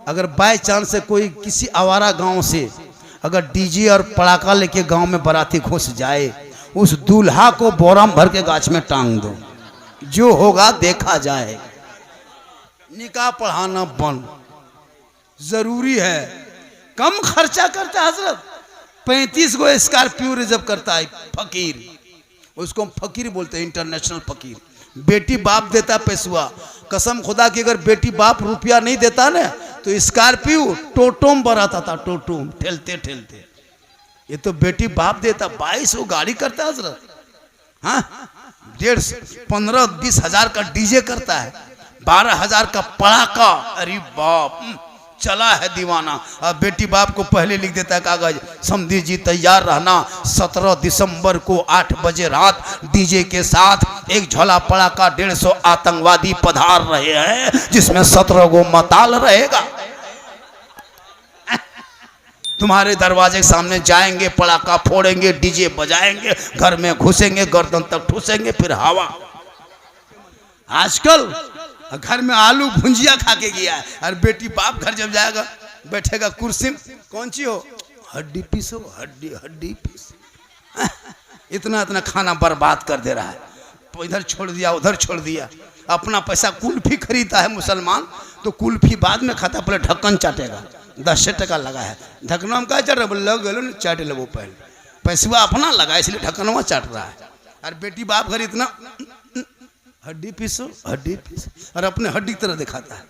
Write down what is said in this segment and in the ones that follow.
अगर by chance से कोई किसी आवारा गांव से अगर डीजे और पड़ाका लेके गांव में बाराती घुस जाए, उस दूल्हा को बोराम भर के गाछ में टांग दो, जो होगा देखा जाए। निकाह पढ़ाना बंद जरूरी है। कम खर्चा करता है हजरत, 35 गो स्कॉर्पियो रिजर्व करता है फकीर, उसको हम फकीर बोलते हैं, इंटरनेशनल फकीर। बेटी बाप देता पैसुआ, कसम खुदा की अगर बेटी बाप रुपया नहीं देता ना तो स्कॉर्पियो टोटोम बराता था, टोटोम ठेलते ठेलते। ये तो बेटी बाप देता। 22 वो गाड़ी करता है हजरत, हाँ 1.5 15-20 हजार का डीजे करता है, 12 हजार का पड़ाका। अरे बाप चला है दीवाना। अब बेटी बाप को पहले लिख देता है कागज, समधी जी तैयार रहना, 17 दिसंबर को 8 बजे रात डीजे के साथ एक झोला पड़ाका 150 आतंकवादी पधार रहे हैं, जिसमें 17 गो मताल रहेगा। तुम्हारे दरवाजे के सामने जाएंगे, पड़ाका फोड़ेंगे, डीजे बजाएंगे, घर में घुसेंगे, गर्दन तक ठूसेंगे, फिर हवा। आजकल घर में आलू भुंजिया खा के गया है, और बेटी बाप घर जब जाएगा बैठेगा कुर्सी में, कौन सी हो, हड्डी पीस हो, हड्डी हड्डी पीस। इतना इतना खाना बर्बाद कर दे रहा है, इधर छोड़ दिया उधर छोड़ दिया। अपना पैसा कुल्फी खरीदता है मुसलमान, तो कुल्फी बाद में खाता, पहले ढक्कन चाटेगा। 10 टका लगा है ढक्कनवा में, क्या चाट रहा है, लग गलो चाट लो, पहले पैसा अपना लगा इसलिए ढक्कनवा चाट रहा है। और बेटी बाप घर इतना हड्डी पीसो हड्डी पीसो, और अपने हड्डी की तरह दिखाता है।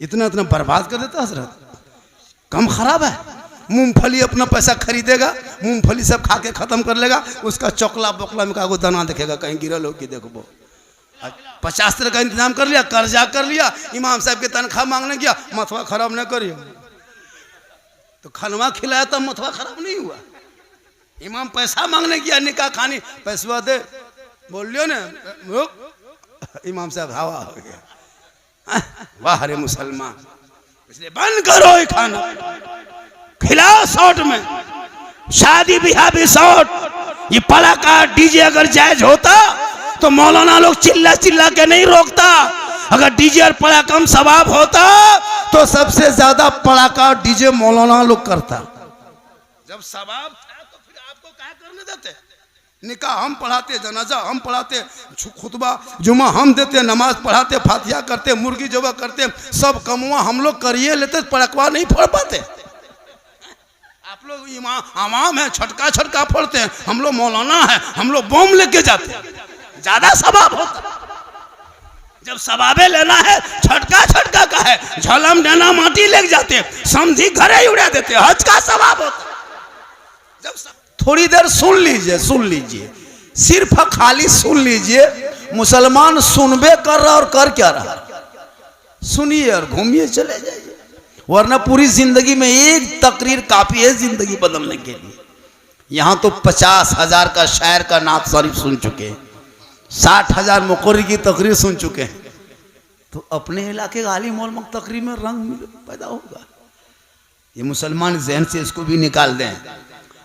इतना इतना बर्बाद कर देता हजरत, कम खराब है। मूंगफली अपना पैसा खरीदेगा, मूंगफली सब खा के खत्म कर लेगा, उसका चौकला बोकला में का दाना देखेगा कहीं गिरल हो कि देखो। 50 तरह का इंतजाम कर लिया, कर्जा कर लिया, इमाम साहब के तनख्वाह मांगने गया, मथवा खराब न करिए, तो खनवा खिलाया तब मथवा खराब नहीं हुआ। इमाम पैसा मांगने गया, निकाह खानी, पैसा दे, बोल लियो ना, इमाम साहब हवा हो गया। वाह रे मुसलमान, इसलिए बंद करो ये खाना, खिलाओ शॉर्ट में, शादी ब्याह भी शॉर्ट। ये पड़ाका डीजे अगर जायज होता तो मौलाना लोग चिल्ला चिल्ला के नहीं रोकता। अगर डीजे और पड़ाका में सवाब होता तो सबसे ज्यादा पड़ाका डीजे मौलाना लोग करता। जब सवाब था तो फिर आपको क्या करने देते। निकाह हम पढ़ाते, जनाजा हम पढ़ाते, खुतबा जुमा हम देते, नमाज पढ़ाते, फातिहा करते, मुर्गी जबा करते, सब कमुआ हम लोग करिए लेते, पड़कवा नहीं फोड़ पाते। आप लोग इमाम है, छटका छटका फोड़ते हैं, हम लोग मौलाना है, हम लोग बम लेके जाते हैं, ज्यादा सवाब होता। जब सवाबे लेना है छटका छटका का है, झलम देना माटी लेके जाते, समझी घरे ही उड़ा देते, हज का सवाब होता। जब थोड़ी देर सुन लीजिए, सिर्फ खाली सुन लीजिए। मुसलमान सुनबे कर रहा और कर क्या रहा, सुनिए और घूमिए चले जाइए, वरना पूरी जिंदगी में एक तकरीर काफी है जिंदगी बदलने के लिए। यहाँ तो 50 हजार का शायर का नात शरीफ सुन चुके हैं, 60 हजार मुकर्री की तकरीर सुन चुके हैं, तो अपने इलाके का आलिम मौलवी तकरीर में रंग पैदा होगा। ये मुसलमान जहन से इसको भी निकाल दें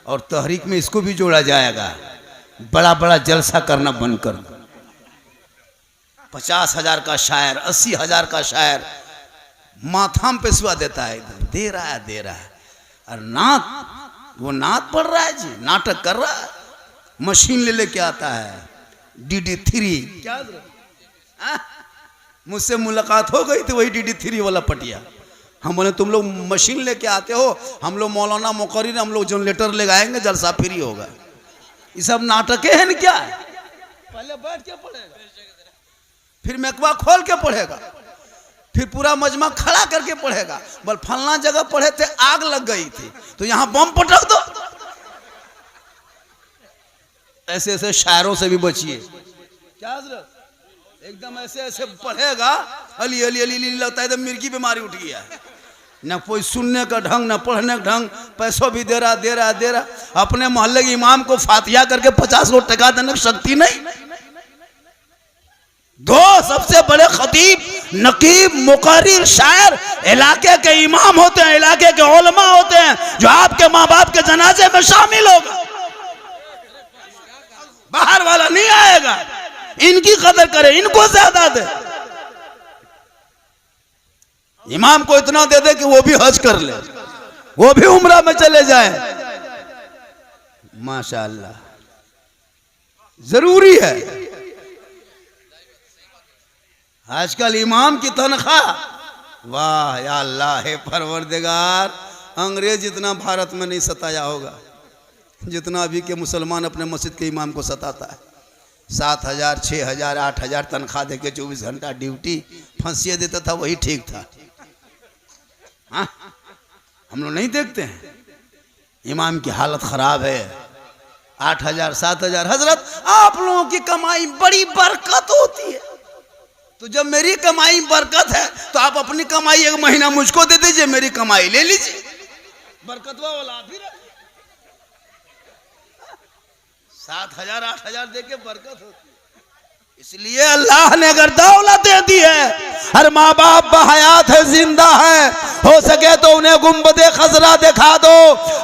और तहरीक में इसको भी जोड़ा जाएगा। बड़ा बड़ा जलसा करना बंद कर दो। 50 हजार का शायर, 80 हजार का शायर माथा में पेशवा देता है, इधर दे रहा है, और नात, वो नात पढ़ रहा है जी, नाटक कर रहा है, मशीन ले लेके आता है, DD3। क्या मुझसे मुलाकात हो गई थी वही DD3 वाला पटिया। हम बोले तुम लोग मशीन लेके आते हो, हम लोग मौलाना मुकर्री, हम लोग जनरेटर ले आएंगे, जलसा फ्री होगा। ये सब नाटक है न क्या है? पहले बैठ के पढ़ेगा, फिर मेकवा खोल के पढ़ेगा, फिर पूरा मजमा खड़ा करके पढ़ेगा। बोल फलना जगह पढ़े थे आग लग गई थी तो यहाँ बम पटक दो। ऐसे ऐसे शायरों से भी बचिए। क्या हजरत, एकदम ऐसे ऐसे पढ़ेगा, अली अली अली अली लगता है एकदम मिर्गी बीमारी उठ गया है। न कोई सुनने का ढंग, न पढ़ने का ढंग, पैसों भी दे रहा। अपने मोहल्ले के इमाम को फातिहा करके 50 को टका देने की शक्ति नहीं। दो सबसे बड़े खतीब, नकीब, मुकर्रिर, शायर इलाके के इमाम होते हैं, इलाके के उलमा होते हैं, जो आपके माँ बाप के जनाजे में शामिल होगा। बाहर वाला नहीं आएगा। इनकी कदर करे, इनको ज्यादा दे। इमाम को इतना दे दे कि वो भी हज कर ले, वो भी उम्रा में चले जाए। माशाअल्लाह, जरूरी है। आजकल इमाम की तनख्वाह, वाह या अल्लाह है परवरदिगार, अंग्रेज इतना भारत में नहीं सताया होगा जितना अभी के मुसलमान अपने मस्जिद के इमाम को सताता है। 7,000, 6,000, 8,000 तनख्वाह देके 24 घंटा ड्यूटी, फांसी देता था वही ठीक था। हाँ, हम लोग नहीं देखते हैं इमाम की हालत खराब है। 8,000, 7,000। हजरत, आप लोगों की कमाई बड़ी बरकत होती है, तो जब मेरी कमाई बरकत है तो आप अपनी कमाई 1 महीना मुझको दे दीजिए, मेरी कमाई ले लीजिए, बरकत वाला आप ही रखिए। 7,000, 8,000 देके बरकत होती है। इसलिए अल्लाह ने अगर दौलत दे दी है, हर माँ बाप बहयात है, जिंदा है, हो सके तो उन्हें गुंबदे खजरा दिखा दो।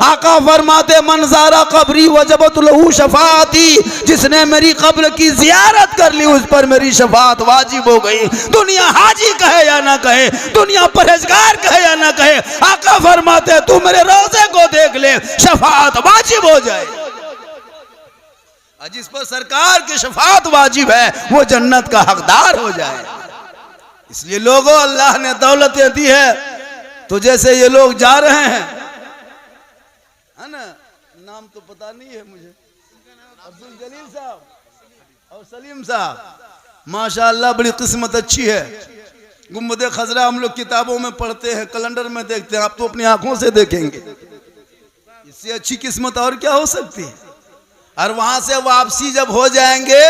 आका फरमाते मंजारा कब्री वजबत लहू शफाती, जिसने मेरी कब्र की जियारत कर ली उस पर मेरी शफात वाजिब हो गई। दुनिया हाजी कहे या ना कहे, दुनिया परहेजगार कहे या ना कहे, आका फरमाते तू मेरे रोजे को देख ले, शफात वाजिब हो जाए। जिस पर सरकार की शफात वाजिब है वो जन्नत का हकदार हो जाए। इसलिए लोगों, अल्लाह ने दौलतें दी है, तो जैसे ये लोग जा रहे हैं, है ना, नाम तो पता नहीं है मुझे, अब्दुल जलील साहब और सलीम साहब, माशाअल्लाह बड़ी किस्मत अच्छी है। गुंबदे खजरा हम लोग किताबों में पढ़ते हैं, कैलेंडर में देखते हैं, आप तो अपनी आंखों से देखेंगे। इससे अच्छी किस्मत और क्या हो सकती है। और वहां से वापसी जब हो जाएंगे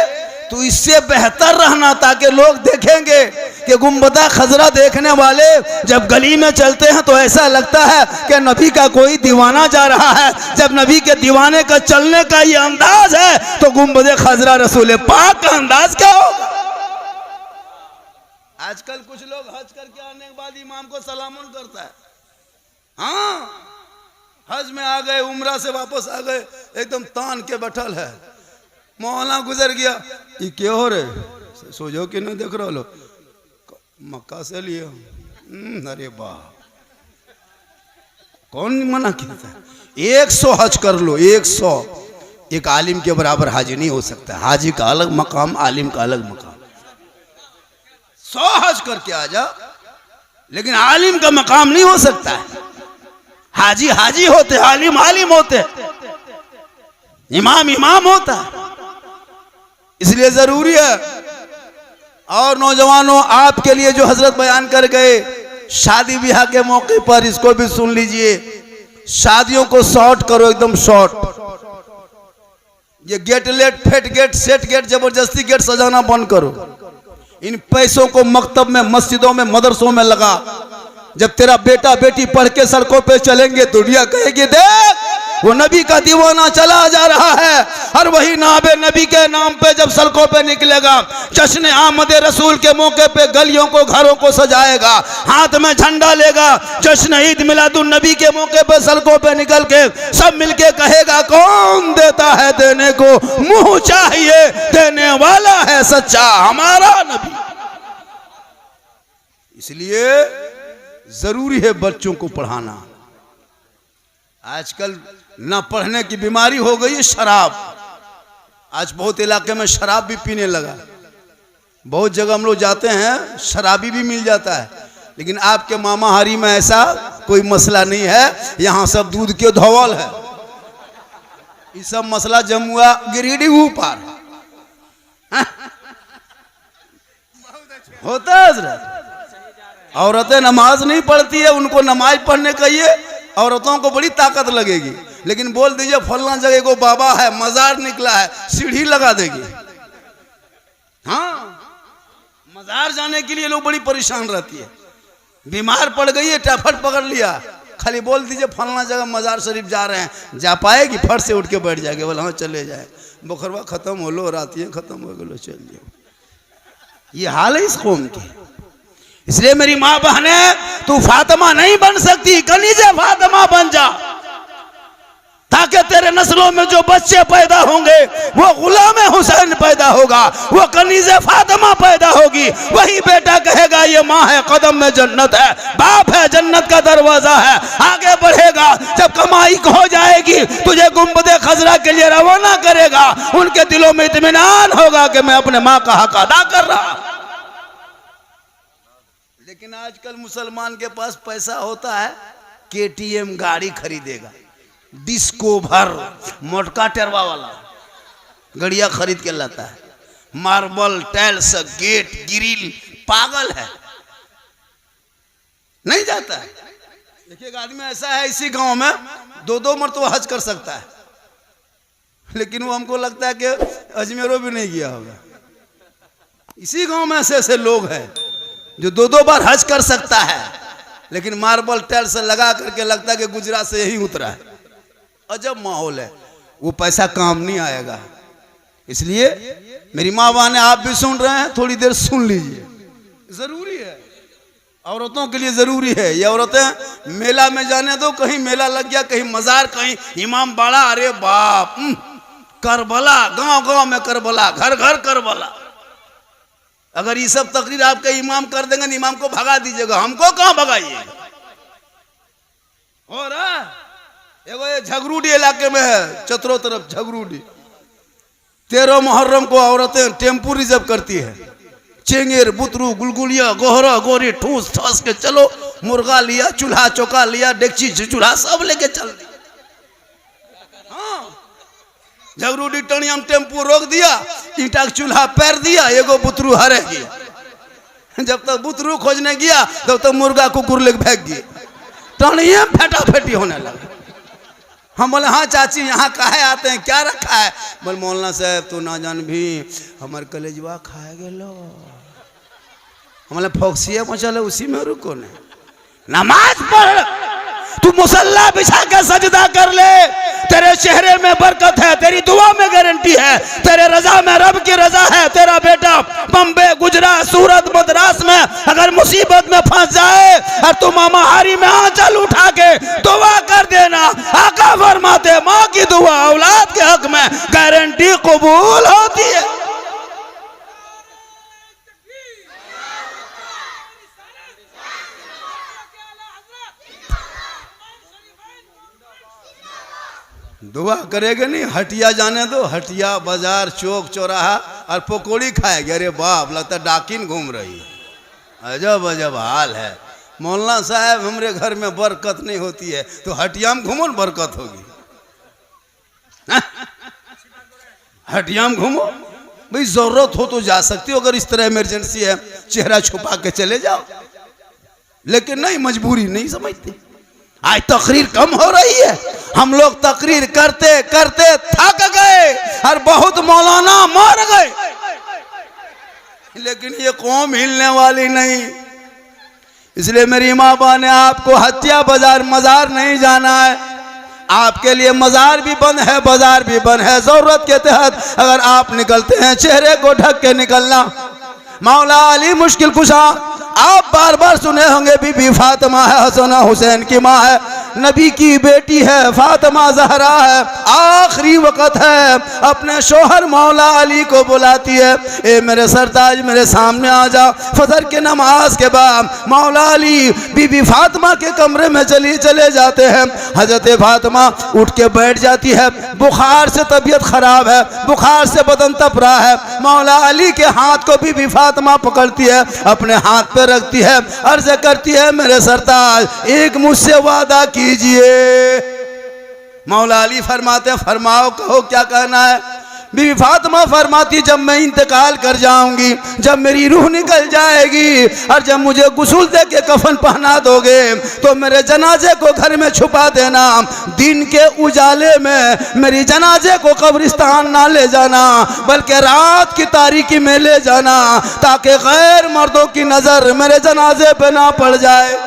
तो इससे बेहतर रहना, ताकि लोग देखेंगे कि गुंबदा खजरा देखने वाले जब गली में चलते हैं तो ऐसा लगता है कि नबी का कोई दीवाना जा रहा है। जब नबी के दीवाने का चलने का ये अंदाज है तो गुंबदे खजरा रसूल पाक का अंदाज क्या होगा। आजकल कुछ लोग हज करके आने के बाद इमाम को सलामुन करता है। हाँ, हज में आ गए, उम्रा से वापस आ गए, एकदम तान के बैठल है। मौलाना गुजर गया, ये क्या हो रहे, सोचो कि नहीं देख रहा लो, मक्का से लिए। अरे वाह, कौन मना किया था। 100 हज कर लो, 100। एक आलिम के बराबर हाजी नहीं हो सकता। हाजी का अलग मकाम, आलिम का अलग मकाम। 100 हज करके आ जा, लेकिन आलिम का मकाम नहीं हो सकता है। हाजी हाजी होते, आलिम आलिम होते, इमाम इमाम होता। इसलिए जरूरी है। और नौजवानों, आपके लिए जो हजरत बयान कर गए शादी ब्याह के मौके पर, इसको भी सुन लीजिए। शादियों को शॉर्ट करो, एकदम शॉर्ट। ये gate late, fate gate, set gate, जबरदस्ती गेट सजाना बंद करो। इन पैसों को मकतब में, मस्जिदों में, मदरसों में लगा। जब तेरा बेटा बेटी पढ़ के सड़कों पे चलेंगे, दुनिया कहेगी देख वो नबी का दीवाना चला जा रहा है। और वही नाबे नबी के नाम पे जब सड़कों पे निकलेगा, जश्न आमद रसूल के मौके पे गलियों को, घरों को सजाएगा, हाथ में झंडा लेगा, जश्न ईद मिलादुन नबी के मौके पे सड़कों पे निकल के सब मिलके कहेगा कौन देता है देने को, मुंह चाहिए देने वाला है सच्चा हमारा नबी। इसलिए जरूरी है बच्चों को पढ़ाना। आजकल ना पढ़ने की बीमारी हो गई है शराब। आज बहुत इलाके में शराब भी पीने लगा। बहुत जगह हम लोग जाते हैं, शराबी भी मिल जाता है। लेकिन आपके मामा हारी में ऐसा कोई मसला नहीं है। यहाँ सब दूध के धौल है। ये सब मसला जमुआ गिरिडीह ऊपर होता है हजरत। औरतें नमाज नहीं पढ़ती है, उनको नमाज पढ़ने कहिए, औरतों को बड़ी ताकत लगेगी। लेकिन बोल दीजिए फलना जगह को बाबा है, मजार निकला है, सीढ़ी लगा देगी। हाँ, मजार जाने के लिए लोग बड़ी परेशान रहती है। बीमार पड़ गई है, टाफट पकड़ लिया, खाली बोल दीजिए फलना जगह मजार शरीफ जा रहे हैं, जा पाएगी? फट से उठ के बैठ जाएगी, बोला हाँ चले जाए, बुखरवा खत्म हो लो, रातियाँ खत्म हो गलो, चल जाओ। ये हाल है इस कौम की। इसलिए मेरी माँ बहने, तू फातिमा नहीं बन सकती, कनीज़े फातिमा बन जा। ताकि तेरे नस्लों में जो बच्चे पैदा होंगे वो गुलाम हुसैन पैदा होगा, वो कनीज़े फातिमा पैदा होगी। वही बेटा कहेगा ये माँ है, कदम में जन्नत है, बाप है, जन्नत का दरवाजा है। आगे बढ़ेगा, जब कमाई हो जाएगी तुझे गुंबदे खजरा के लिए रवाना करेगा। उनके दिलों में इत्मीनान होगा कि मैं अपने माँ का हक अदा कर रहा। लेकिन आजकल मुसलमान के पास पैसा होता है, KTM गाड़ी खरीदेगा, डिस्को भर मोटका टेरवा वाला गड़िया खरीद के लाता है, मार्बल टाइल्स गेट ग्रिल, पागल है, नहीं जाता है। देखिए एक आदमी ऐसा है इसी गांव में 2-2 मरतबा हज कर सकता है, लेकिन वो हमको लगता है कि अजमेरों भी नहीं गया होगा। इसी गांव में ऐसे ऐसे लोग हैं जो 2-2 बार हज कर सकता है, लेकिन मार्बल टाइल्स लगा करके लगता है कि गुजरात से यही उतरा है। अजब माहौल है, वो पैसा काम नहीं आएगा। इसलिए मेरी माँ बहनें, आप भी सुन रहे हैं, थोड़ी देर सुन लीजिए, जरूरी है, औरतों के लिए जरूरी है। ये औरतें मेला में जाने दो, कहीं मेला लग गया, कहीं मजार, कहीं इमाम बाड़ा, अरे बाप, करबला, गांव गांव में करबला, घर घर करबला। अगर ये सब तकरीर आपके इमाम कर देंगे, इमाम को भगा दीजिएगा, हमको कहां भगाइए। और एगो ये झगरूडी इलाके में है, चतरों तरफ झगरूडी, 13 मुहर्रम को औरतें टेम्पू रिजर्व करती है, चेंगेर बुतरू गुलगुलिया गोहरा गोरी ठूस ठास के चलो, मुर्गा लिया, चूल्हा चौका लिया, डेगची चूल्हा सब लेके चल दी। हाँ, झगरूडी टनियम टेम्पू रोक दिया, ईटा का चूल्हा पैर दिया, एगो बुतरू हरे गया। जब तक बुतरू खोजने गया तब तक मुर्गा कुकुर लेके भाग गया, टनियम फेटा फेटी होने लगा। हम बोले हाँ चाची यहाँ काहे आते हैं, क्या रखा है? बोले मौलाना साहब तू ना जान भी हमारे कलेजवा खाए गेलो। हमारे फोक्सिया मचल उसी में रुको ने, नमाज पढ़, तू मुसल्ला बिछा के सजदा कर ले, तेरे चेहरे में बरकत है, तेरी दुआ में गारंटी है, तेरे रजा में रब की रजा है। तेरा बेटा बम्बे, गुजरात, सूरत, मद्रास में अगर मुसीबत में फंस जाए और तू मामाहारी में आंचल उठा के दुआ कर देना, आका फरमाते माँ की दुआ औलाद के हक में गारंटी कबूल होती है। दुआ करेगा नहीं, हटिया जाने दो, हटिया बाजार चौक चौराहा और पकौड़ी खाएगा, अरे बाप लगता डाकिन घूम रही है। अजब अजब हाल है। मौलाना साहब हमारे घर में बरकत नहीं होती है, तो हटिया में घूमो न बरकत होगी। हटिया में घूमो भाई, जरूरत हो तो जा सकती हो, अगर इस तरह इमरजेंसी है चेहरा छुपा के चले जाओ, लेकिन नहीं, मजबूरी नहीं समझते। आज तकरीर कम हो रही है, हम लोग तकरीर करते करते थक गए और बहुत मौलाना मर गए, लेकिन ये कौम हिलने वाली नहीं। इसलिए मेरी माँ बहन ने आपको हत्या बाजार मजार नहीं जाना है, आपके लिए मजार भी बंद है, बाजार भी बंद है। जरूरत के तहत अगर आप निकलते हैं चेहरे को ढक के निकलना। मौला अली मुश्किल कुशा, आप बार बार सुने होंगे बीबी फातिमा है, हसन हुसैन की माँ है, नबी की बेटी है, फातिमा जहरा है। आखिरी वक्त है, अपने शोहर मौला अली को बुलाती है, ए मेरे सरताज मेरे सामने आ जा। फजर के नमाज के बाद मौला अली बीबी फातिमा के कमरे में चले जाते हैं। हजरत फातिमा उठ के बैठ जाती है, बुखार से तबीयत खराब है, बुखार से बदन तप रहा है। मौला अली के हाथ को बीबी फातिमा पकड़ती है, अपने हाथ पे रखती है, अर्ज करती है मेरे सरताज एक मुझसे वादा कीजिए। मौला अली फरमाते हैं फरमाओ, कहो क्या कहना है। बीवी फातिमा फरमाती जब मैं इंतकाल कर जाऊंगी, जब मेरी रूह निकल जाएगी और जब मुझे गुस्ल दे के कफन पहना दोगे तो मेरे जनाजे को घर में छुपा देना, दिन के उजाले में मेरी जनाजे को कब्रिस्तान ना ले जाना बल्कि रात की तारीकी में ले जाना, ताकि गैर मर्दों की नजर मेरे जनाजे पे ना पड़ जाए।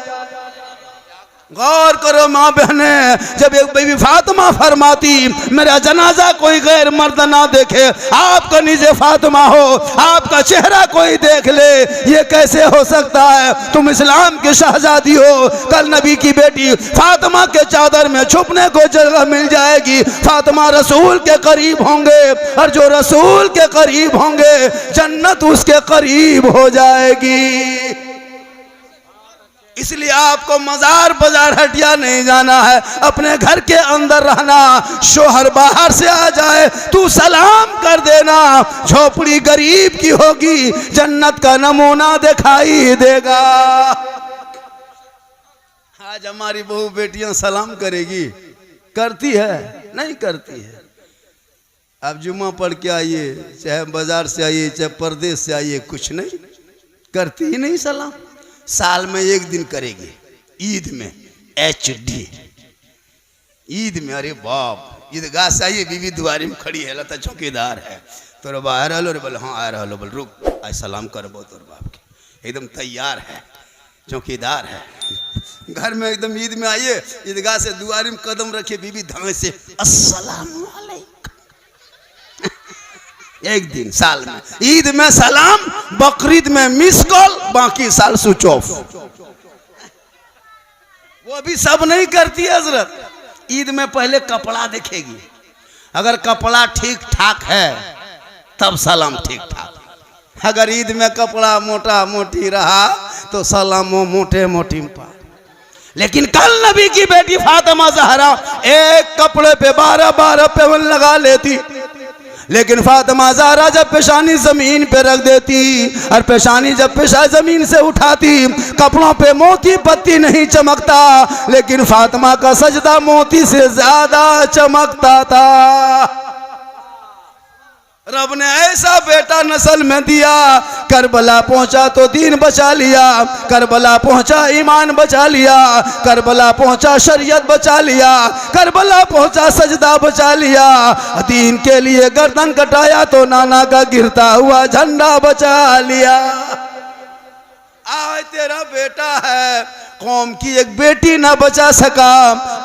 गौर करो माँ बहने, जब एक बीवी फातिमा फरमाती मेरा जनाजा कोई गैर मर्द ना देखे, आपका निजे फातिमा हो, आपका चेहरा कोई देख ले, ये कैसे हो सकता है? तुम इस्लाम के शहजादी हो, कल नबी की बेटी फातिमा के चादर में छुपने को जगह मिल जाएगी। फातिमा रसूल के करीब होंगे, और जो रसूल के करीब होंगे जन्नत उसके करीब हो जाएगी। इसलिए आपको मजार बाजार हटिया नहीं जाना है, अपने घर के अंदर रहना। शोहर बाहर से आ जाए तू सलाम कर देना, झोपड़ी गरीब की होगी, जन्नत का नमूना दिखाई देगा। आज हमारी बहू बेटियां सलाम करेगी, करती है? नहीं करती है। आप जुम्मा पढ़ के आइए, चाहे बाजार से आइए, चाहे परदेश से आइए, कुछ नहीं करती ही नहीं सलाम। साल में एक दिन करेगी, ईद में, HD ईद में। अरे बाप, ईदगाह से आइए, बीवी दुआरी में खड़ी है, लता चौकीदार है, तोर बा आ रहा रे? बोले हाँ आ रहा। बोल रुक, आज सलाम करबो तोर बाप के, एकदम तैयार है, चौकीदार है। घर में एकदम ईद में आइए, ईदगाह से दुआरी में कदम रखिए, बीवी धमे से अस्सलाम वालेकुम। एक दिन साल में, ईद में सलाम, बकरीद में मिस कॉल, बाकी साल स्विच ऑफ। वो भी सब नहीं करती है हजरत। ईद में पहले कपड़ा देखेगी, अगर कपड़ा ठीक ठाक है तब सलाम ठीक ठाक। अगर ईद में कपड़ा मोटा मोटी रहा तो सलामो मोटे मोटी पा। लेकिन कल नबी की बेटी फातिमा ज़हरा एक कपड़े पे 12-12 पेवन लगा लेती, लेकिन फातिमा ज़हरा जब पेशानी जमीन पे रख देती, और पेशानी जब पेशा जमीन से उठाती, कपड़ों पे मोती पत्ती नहीं चमकता, लेकिन फातिमा का सजदा मोती से ज्यादा चमकता था। रब ने ऐसा बेटा नस्ल में दिया, करबला पहुंचा तो दीन बचा लिया, करबला पहुंचा ईमान बचा लिया, करबला पहुंचा शरीयत बचा लिया, करबला पहुंचा सजदा बचा लिया। दीन के लिए गर्दन कटाया तो नाना का गिरता हुआ झंडा बचा लिया। आज तेरा बेटा है, कौम की एक बेटी न बचा सका।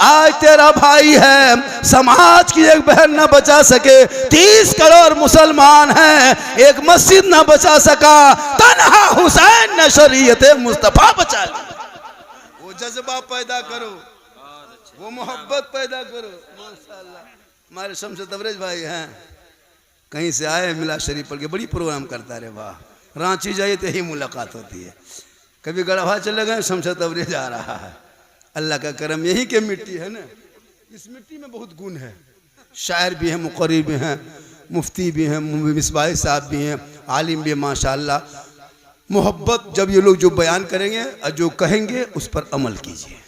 आज तेरा भाई है, समाज की एक बहन न बचा सके। 30 करोड़ मुसलमान हैं, एक मस्जिद न बचा सका। तन्हा हुसैन ने शरीयत मुस्तफा बचा ली। वो जज्बा पैदा करो, वो मोहब्बत पैदा करो। माशाअल्लाह, हमारे शमशद तबरेज भाई हैं, कहीं से आए, मिला शरीफ पढ़ के बड़ी प्रोग्राम करता रहे। वाह, रांची जाइए तो यही मुलाकात होती है। कभी गढ़वा चले गए, शमशद तबरेज जा रहा है। अल्लाह का करम, यही के मिट्टी है ना, इस मिट्टी में बहुत गुण है। शायर भी हैं, मुक़र्री भी हैं, मुफ्ती भी हैं, मिसबाह साहब भी हैं, आलिम भी, माशाअल्लाह। मोहब्बत जब ये लोग जो बयान करेंगे और जो कहेंगे उस पर अमल कीजिए।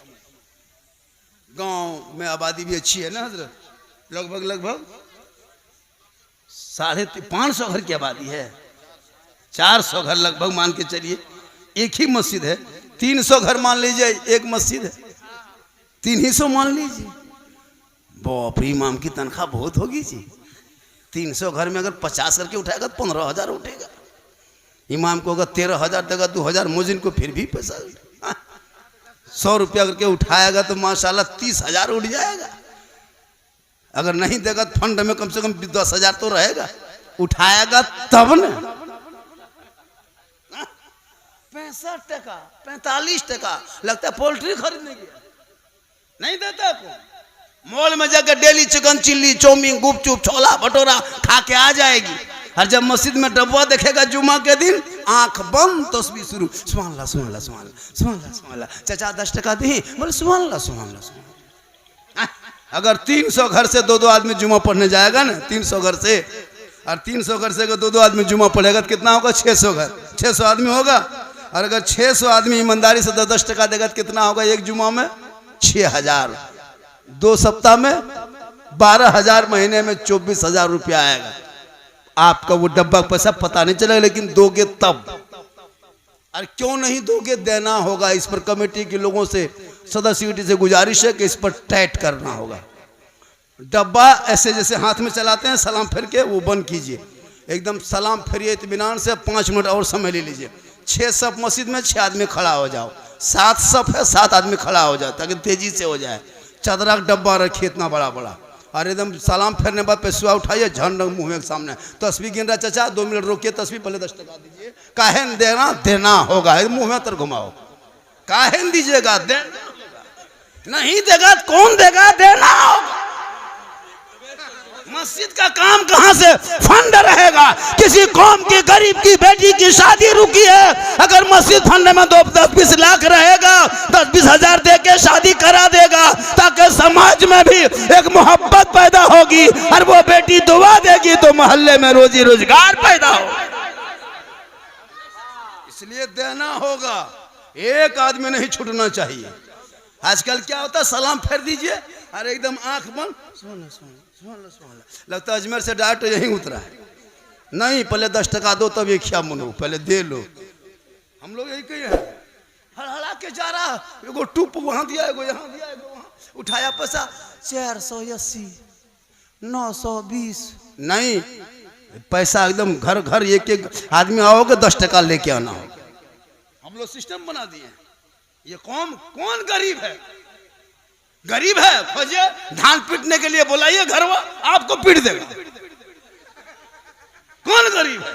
गांव में आबादी भी अच्छी है ना हजरत, लगभग 550 घर की आबादी है। 400 घर लगभग मान के चलिए, एक ही मस्जिद है। 300 घर मान लीजिए, एक मस्जिद है। 300 मान लीजिए, बाप रे, इमाम की तनख्वाह बहुत होगी जी। 300 घर में अगर 50 करके उठाएगा तो 15,000 उठेगा। इमाम को अगर 13,000 देगा, 2,000 मुजिन को फिर भी पैसा। 100 रुपया करके उठाएगा तो माशाल्लाह 30,000 उठ जाएगा। अगर नहीं देगा तो फंड में कम से कम 10,000 तो रहेगा, उठाएगा तब न। 65 टका 45 टका लगता है पोल्ट्री खरीदने गया, नहीं देता को। मॉल में जाकर डेली चिकन चिल्ली, चाउमीन, गुपचुप, छोला भटूरा खा के आ जाएगी। और जब मस्जिद में डब्बा देखेगा जुम्मा के दिन, आंख बंद, तस्बीह शुरू, सुभान अल्लाह सुभान अल्लाह सुभान अल्लाह सुभान अल्लाह सुभान अल्लाह। चाचा 10 टका दी, बोले सुभान अल्लाह सुभान अल्लाह सुभान अल्लाह। अगर 300 घर से 2-2 आदमी जुम्मा पढ़ने जाएगा ना, 300 घर से, और 300 घर से अगर 2-2 आदमी जुम्मा पढ़ेगा तो कितना होगा? 600 घर, 600 आदमी होगा। और अगर 600 आदमी ईमानदारी से 10-10 टका देगा तो कितना होगा? एक जुम्मा में 6,000, 2 सप्ताह में 12,000, महीने में 24,000 रुपया आएगा। आपका वो डब्बा पैसा पता नहीं चलेगा, लेकिन दोगे तब। और क्यों नहीं दोगे? देना होगा। इस पर कमेटी के लोगों से, सदस्य से गुजारिश है कि इस पर टाइट करना होगा। डब्बा ऐसे जैसे हाथ में चलाते हैं सलाम फेर के, वो बंद कीजिए एकदम। सलाम फेरिए इत्मीनान से, 5 मिनट और समय ले लीजिए। 6 सब मस्जिद में 6 आदमी खड़ा हो जाओ, 7 सफ है, 7 आदमी खड़ा हो जाए ताकि तेजी से हो जाए। चादरा का डब्बा रखिए इतना बड़ा बड़ा, और एकदम सलाम फेरने बाद पैसा उठाइए, झंड मुँह के सामने तस्वीर गिन रहा, चाचा 2 मिनट रोकिए, तस्वीर पहले 10 टका दीजिए। काहे न देना, देना होगा, मुँह में तर घुमाओ। काहे न दीजिएगा, देना नहीं देगा तो कौन देगा, देना होगा। मस्जिद का काम कहां से फंड रहेगा? किसी कौम की गरीब की बेटी की शादी रुकी है, अगर मस्जिद फंड में 10-20 लाख रहेगा, 10-20 हजार दे के शादी करा देगा, ताकि समाज में भी एक मोहब्बत पैदा होगी, और वो बेटी दुआ देगी तो मोहल्ले में रोजी रोजगार पैदा होगा। इसलिए देना होगा, एक आदमी नहीं छूटना चाहिए। आजकल क्या होता है, सलाम फेर दीजिए, अरे एकदम आंख बंद, लगता है अजमेर से डायरेक्ट यहीं उतरा है। नहीं, पहले 10 टका दो तब ये क्या मनो, पहले दे लो। हम लोग यही कहे हैं, हड़हड़ा के जा रहा, एगो टूप वहां दिया, एगो यहाँ दिया, एगो वहां उठाया पैसा 480 920 नहीं, पैसा एकदम घर घर एक एक आदमी आओगे 10 टका लेके आना होगा। हम लोग सिस्टम बना दिए। ये कौन गरीब है? गरीब है खोजिए, धान पीटने के लिए बुलाइए घरवा, आपको पीट देगा। कौन गरीब है?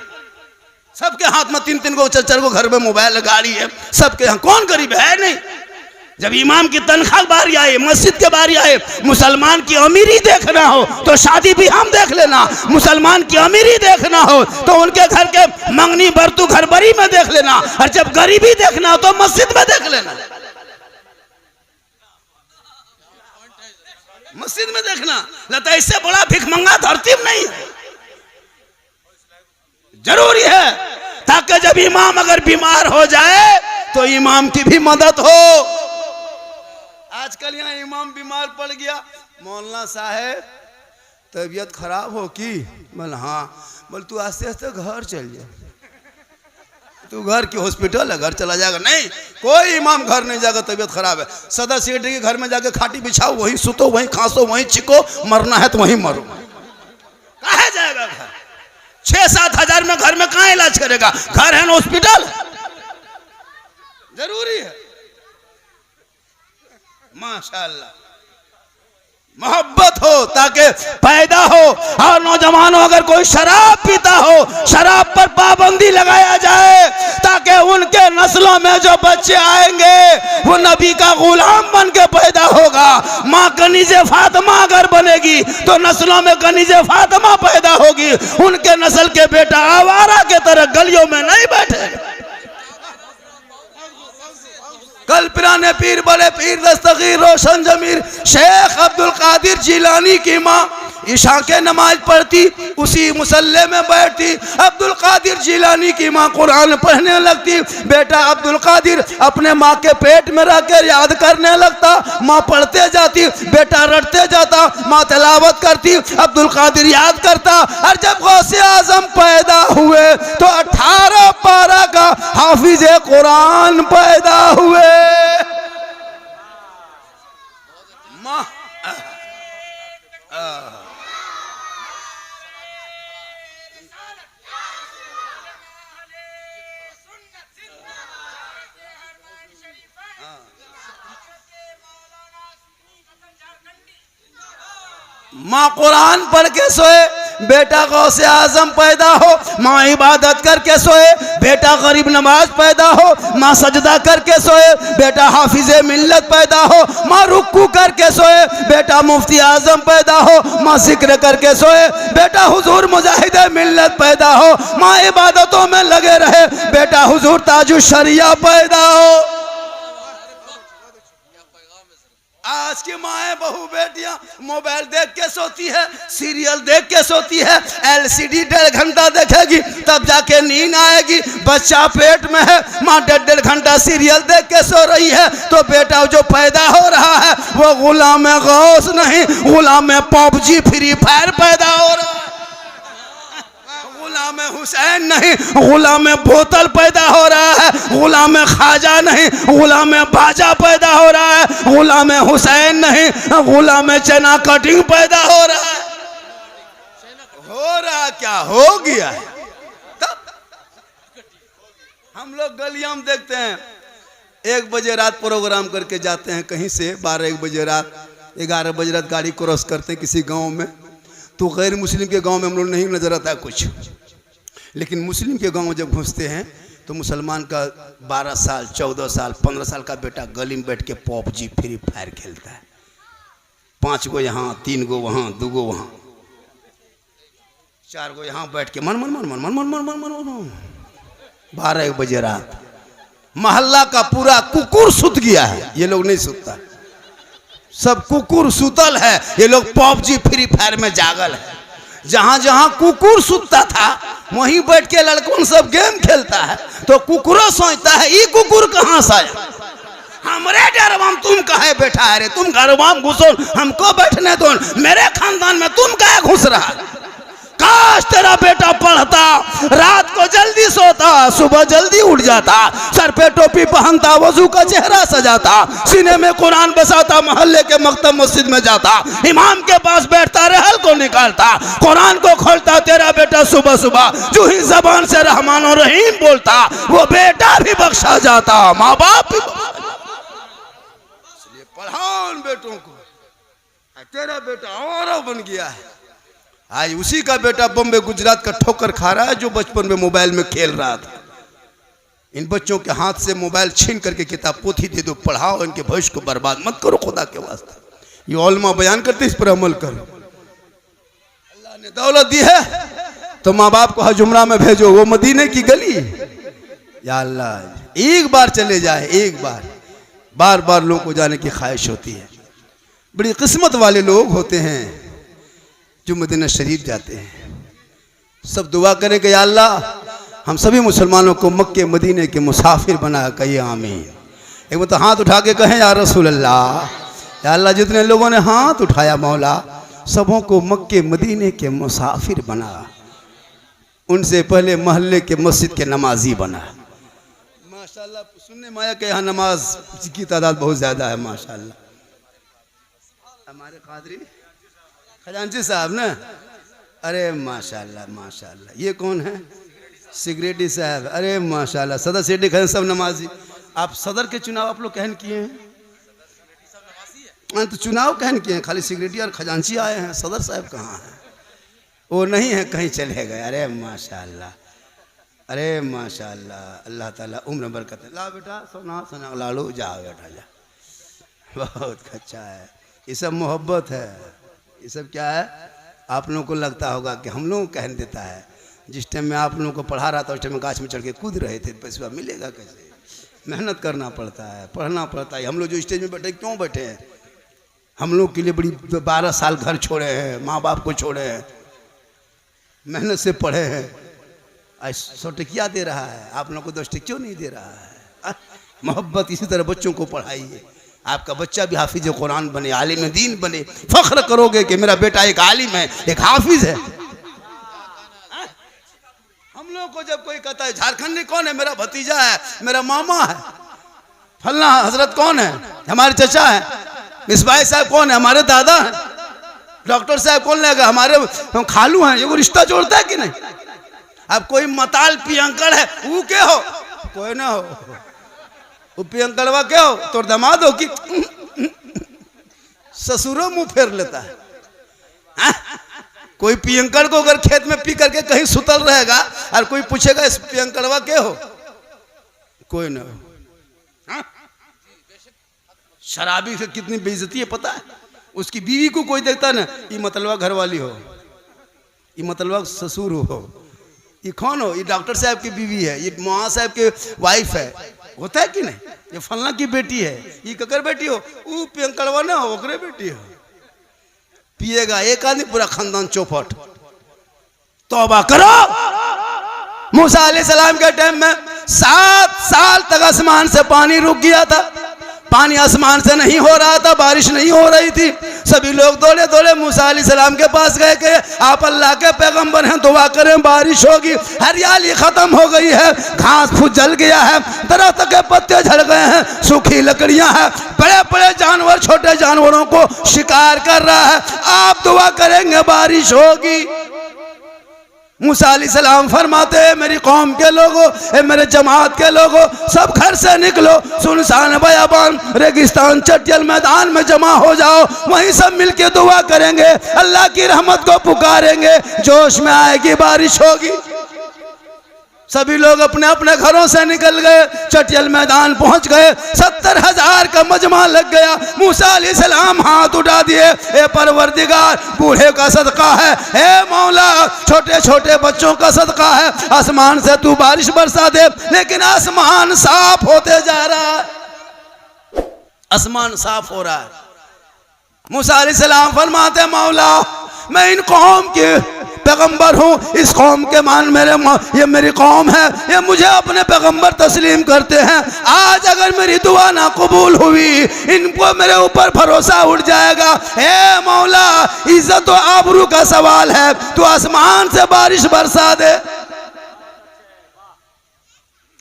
सबके हाथ में 3-3 को 4-4 को घर में मोबाइल गाड़ी है, सबके यहाँ। कौन गरीब है? नहीं। जब इमाम की तनख्वाह बारी आए, मस्जिद के बारी आए, मुसलमान की अमीरी देखना हो तो शादी भी हम देख लेना, मुसलमान की अमीरी देखना हो तो उनके घर के मंगनी बरतू घर बरी में देख लेना, और जब गरीबी देखना हो तो मस्जिद में देख लेना। मस्जिद में देखना, लगता है इससे बड़ा भिखमंगा धरती में नहीं है। जरूरी है ताकि जब इमाम अगर बीमार हो जाए तो इमाम की भी मदद हो। आजकल यहाँ इमाम बीमार पड़ गया, मौलाना साहब तबीयत खराब हो की? बोल हाँ। बोल तू आस्ते आस्ते घर चल जा, तू घर की हॉस्पिटल है, घर चला जाएगा। नहीं, कोई इमाम घर नहीं जाएगा, तबीयत खराब है। सदर सेक्रेटरी के घर में जाके खाटी बिछाओ, वहीं सुतो, वहीं खांसो, वहीं चिको, मरना है तो वहीं मरो। कहाँ जाएगा घर? 6-7 हजार में घर में कहाँ इलाज करेगा? घर है ना हॉस्पिटल। जरूरी है। माशाअल्लाह मोहब्बत हो ताकि पैदा हो। और नौजवानों, अगर कोई शराब पीता हो, शराब पर पाबंदी लगाया जाए ताकि उनके नस्लों में जो बच्चे आएंगे वो नबी का गुलाम बन के पैदा होगा। माँ कनीज़े फातिमा अगर बनेगी तो नस्लों में कनीज़े फातिमा पैदा होगी, उनके नस्ल के बेटा आवारा के तरह गलियों में नहीं बैठे। कल पिराने पीर, बड़े पीर, दस्तगीर, रोशन जमीर, शेख अब्दुल कादिर जिलानी की माँ ईशा के नमाज पढ़ती, उसी मुसल्ले में बैठती। अब्दुल कादिर जिलानी की माँ कुरान पढ़ने लगती, बेटा अब्दुल कादिर अपने माँ के पेट में रहकर याद करने लगता। माँ पढ़ते जाती, बेटा रटते जाता, माँ तिलावत करती, अब्दुल कादिर याद करता। और जब गौसे आजम पैदा हुए तो 18 पारा का हाफिज कुरान पैदा हुए। माँ माँ कुरान पढ़ के सोए, बेटा गौसे आजम पैदा हो। माँ इबादत करके सोए, बेटा गरीब नवाज पैदा हो। माँ सजदा करके सोए, बेटा हाफिजे मिल्लत पैदा हो। माँ रुक्कू करके सोए, बेटा मुफ्ती आजम पैदा हो। माँ जिक्र करके सोए, बेटा हुजूर मुजाहिदे मिल्लत पैदा हो। माँ इबादतों में लगे रहे, बेटा हुजूर ताजुश शरिया पैदा हो। आज की माएँ बहू बेटियां मोबाइल देख के सोती है, सीरियल देख के सोती है, LCD 1.5 घंटा देखेगी तब जाके नींद आएगी। बच्चा पेट में है, माँ 1.5 घंटा सीरियल देख के सो रही है, तो बेटा जो पैदा हो रहा है वो गुलाम गौस नहीं, गुलाम PUBG फ्री फायर पैदा हो रहा है। गुलाम हुसैन नहीं, गुलाम बोतल पैदा हो रहा है। गुलाम ख्वाजा नहीं, गुलाम बाजा पैदा हो रहा है। गुलाम हुसैन नहीं, गुलाम चना कटिंग पैदा हो रहा है। हो रहा क्या, हो गया है। तब हम लोग गलियां में देखते हैं, 1 बजे रात प्रोग्राम करके जाते हैं कहीं से, 12-1 बजे रात, 11 बजे रात गाड़ी क्रॉस करते हैं किसी गांव में। तो गैर मुस्लिम के गांव में हम लोग नहीं नजर आता कुछ, लेकिन मुस्लिम के गांव में जब घुसते हैं तो मुसलमान का 12 साल 14 साल 15 साल का बेटा गली में बैठ के PUBG फ्री फायर खेलता है। 5 गो यहाँ, 3 गो वहाँ, 2 गो वहाँ, 4 गो यहाँ बैठ के मन मन मन मन मन मन मन मन मन मन 12-1 बजे रात मोहल्ला का पूरा कुकुर सुत गया है, ये लोग नहीं सुतता, सब कुकुर सुतल है, ये लोग PUBG फ्री फायर में जागल है। जहां जहां कुकुर सुतता था वहीं बैठ के लड़कों सब गेम खेलता है, तो कुकुरो सोचता है ये कुकुर कहां से आया, हमरे डरवाम तुम कहे बैठा है रे, तुम घरवाम घुसो, हमको बैठने दो, मेरे खानदान में तुम कहे घुस रहा है। काश तेरा बेटा पढ़ता, रात को जल्दी सोता, सुबह जल्दी उठ जाता, सर पे टोपी पहनता, वजू का चेहरा सजाता, सीने में कुरान बसाता, मोहल्ले के मक्तब मस्जिद में जाता, इमाम के पास बैठता, रहल को निकालता, कुरान को खोलता। तेरा बेटा सुबह सुबह जो ही जबान से रहमान और रहीम बोलता, वो बेटा भी बख्शा जाता, माँ बाप भी। इसलिए पढ़ाओ बेटों को। तेरा बेटा और बन गया है, आज उसी का बेटा बम्बे गुजरात का ठोकर खा रहा है जो बचपन में मोबाइल में खेल रहा था। इन बच्चों के हाथ से मोबाइल छीन करके किताब पोथी दे दो, पढ़ाओ, इनके भविष्य को बर्बाद मत करो खुदा के वास्ते। ये उलमा बयान करते, इस पर अमल करो। अल्लाह ने दौलत दी है तो माँ बाप को हजुमरा में भेजो, वो मदीने की गली, या अल्लाह एक बार चले जाए, एक बार, बार बार लोगों को जाने की ख्वाहिश होती है। बड़ी किस्मत वाले लोग होते हैं जो मदीना शरीफ जाते हैं। सब दुआ करें कि या अल्लाह हम सभी मुसलमानों को मक्के मदीने के मुसाफिर बना, कहिए आमीन। एक बार तो हाथ उठा के कहें या रसूल अल्लाह, या अल्लाह जितने लोगों ने हाथ उठाया मौला सबों को मक्के मदीने के मुसाफिर बना, उनसे पहले मोहल्ले के मस्जिद के नमाजी बना। माशाल्लाह सुनने में आया कि यहाँ नमाज की तादाद बहुत ज़्यादा है माशाल्लाह। हमारे कादरी खजांची साहब ना, अरे माशाल्लाह माशाल्लाह। ये कौन है? सिगरेटी साहब, अरे माशाल्लाह। सदर सेठी खजन सब नमाजी। आप सदर के चुनाव आप लोग कहन किए हैं? तो चुनाव कहन किए हैं, खाली सिगरेटी और खजांची आए हैं, सदर साहब कहाँ हैं? वो नहीं है, कहीं चले गए। अरे माशाल्लाह, अरे माशाल्लाह, अल्लाह ताला उम्र बरकत है। ला बेटा सोना सोना लाड़ू, जा बेटा जा, बहुत अच्छा है। ये सब मोहब्बत है, ये सब क्या है? आप लोगों को लगता होगा कि हम लोगों को कहन देता है। जिस टाइम में आप लोगों को पढ़ा रहा था उस टाइम में गाछ में चढ़ के कूद रहे थे, पैसा मिलेगा कैसे? मेहनत करना पड़ता है, पढ़ना पड़ता है। हम लोग जो स्टेज में बैठे क्यों बैठे हैं? हम लोग के लिए बड़ी 12 साल घर छोड़े हैं, माँ बाप को छोड़े हैं, मेहनत से पढ़े हैं। आज 100 टकिया दे रहा है, आप लोग को 10 टकिया नहीं दे रहा है। मोहब्बत इसी तरह बच्चों को पढ़ाइए। आपका बच्चा भी हाफिज कुरान बने, आलिम दीन बने, फख्र करोगे कि मेरा बेटा एक आलिम है, एक हाफिज है। हम लोगों को जब कोई कहता है झारखंडी कौन है? मेरा भतीजा है, मेरा मामा है। फलना हजरत कौन है? हमारे चचा है। मिसबाई साहब कौन है? हमारे दादा हैं। डॉक्टर साहब कौन लेगा? हमारे खालू हैं। ये वो रिश्ता जोड़ता है कि नहीं? अब कोई मताल पियंकड़ है, वो क्या हो? कोई ना हो, वो पियंकड़वा क्या हो? तो दामाद हो कि ससुरो मुंह फेर लेता है। कोई पियंकड़ को अगर खेत में पी करके कहीं सुतल रहेगा और कोई पूछेगा इस पियंकड़वा क्या हो? कोई ना हो। शराबी से कितनी बेइज्जती है पता है? उसकी बीवी को कोई देखता ना, ये मतलबा घरवाली हो, ये मतलबा ससुर हो, ये कौन हो? ये डॉक्टर साहब की बीवी है, ये मौआ साहब के वाइफ है। होता है कि नहीं? ये फलना की बेटी है, ये ककर बेटी हो? वो पियंकड़वा ना हो, ओकरे बेटी हो। पिएगा एक आदमी, पूरा खानदान चौपट। तौबा करो। मूसा अलैहिस्सलाम के टाइम में 7 साल तक आसमान से पानी रुक गया था। पानी आसमान से नहीं हो रहा था, बारिश नहीं हो रही थी। सभी लोग दौड़े दौड़े मूसा अलैहिस्सलाम के पास गए कि आप अल्लाह के पैगंबर हैं, दुआ करें बारिश होगी। हरियाली खत्म हो गई है, घास फूस जल गया है, दरख्त के पत्ते झड़ गए हैं, सूखी लकड़ियां हैं, बड़े बड़े जानवर छोटे जानवरों को शिकार कर रहा है। आप दुआ करेंगे बारिश होगी। मूसा अलैहिस्सलाम फरमाते हैं मेरी कौम के लोगों, मेरे जमात के लोगों, सब घर से निकलो, सुनसान बयाबान रेगिस्तान चटियल मैदान में जमा हो जाओ, वहीं सब मिलके दुआ करेंगे, अल्लाह की रहमत को पुकारेंगे, जोश में आएगी, बारिश होगी। सभी लोग अपने अपने घरों से निकल गए, चटियल मैदान पहुंच गए, 70,000 का मजमा लग गया। मूसा अलैहिस्सलाम हाथ उठा दिए, ए परवरदिगार, बूढ़े का सदका है, ए मौला, छोटे छोटे बच्चों का सदका है, आसमान से तू बारिश बरसा दे। लेकिन आसमान साफ होते जा रहा है, आसमान साफ हो रहा है। मूसा अलैहिस्सलाम फरमाते मौला, मैं इन कौम के पैगंबर हूँ, इस कौम के मान ये मेरी कौम है, ये मुझे अपने पैगंबर तस्लीम करते हैं। आज अगर मेरी दुआ ना कबूल हुई, इनको मेरे ऊपर भरोसा उठ जाएगा। हे मौला, इज्जत और आबरू का सवाल है, तू आसमान से बारिश बरसा दे।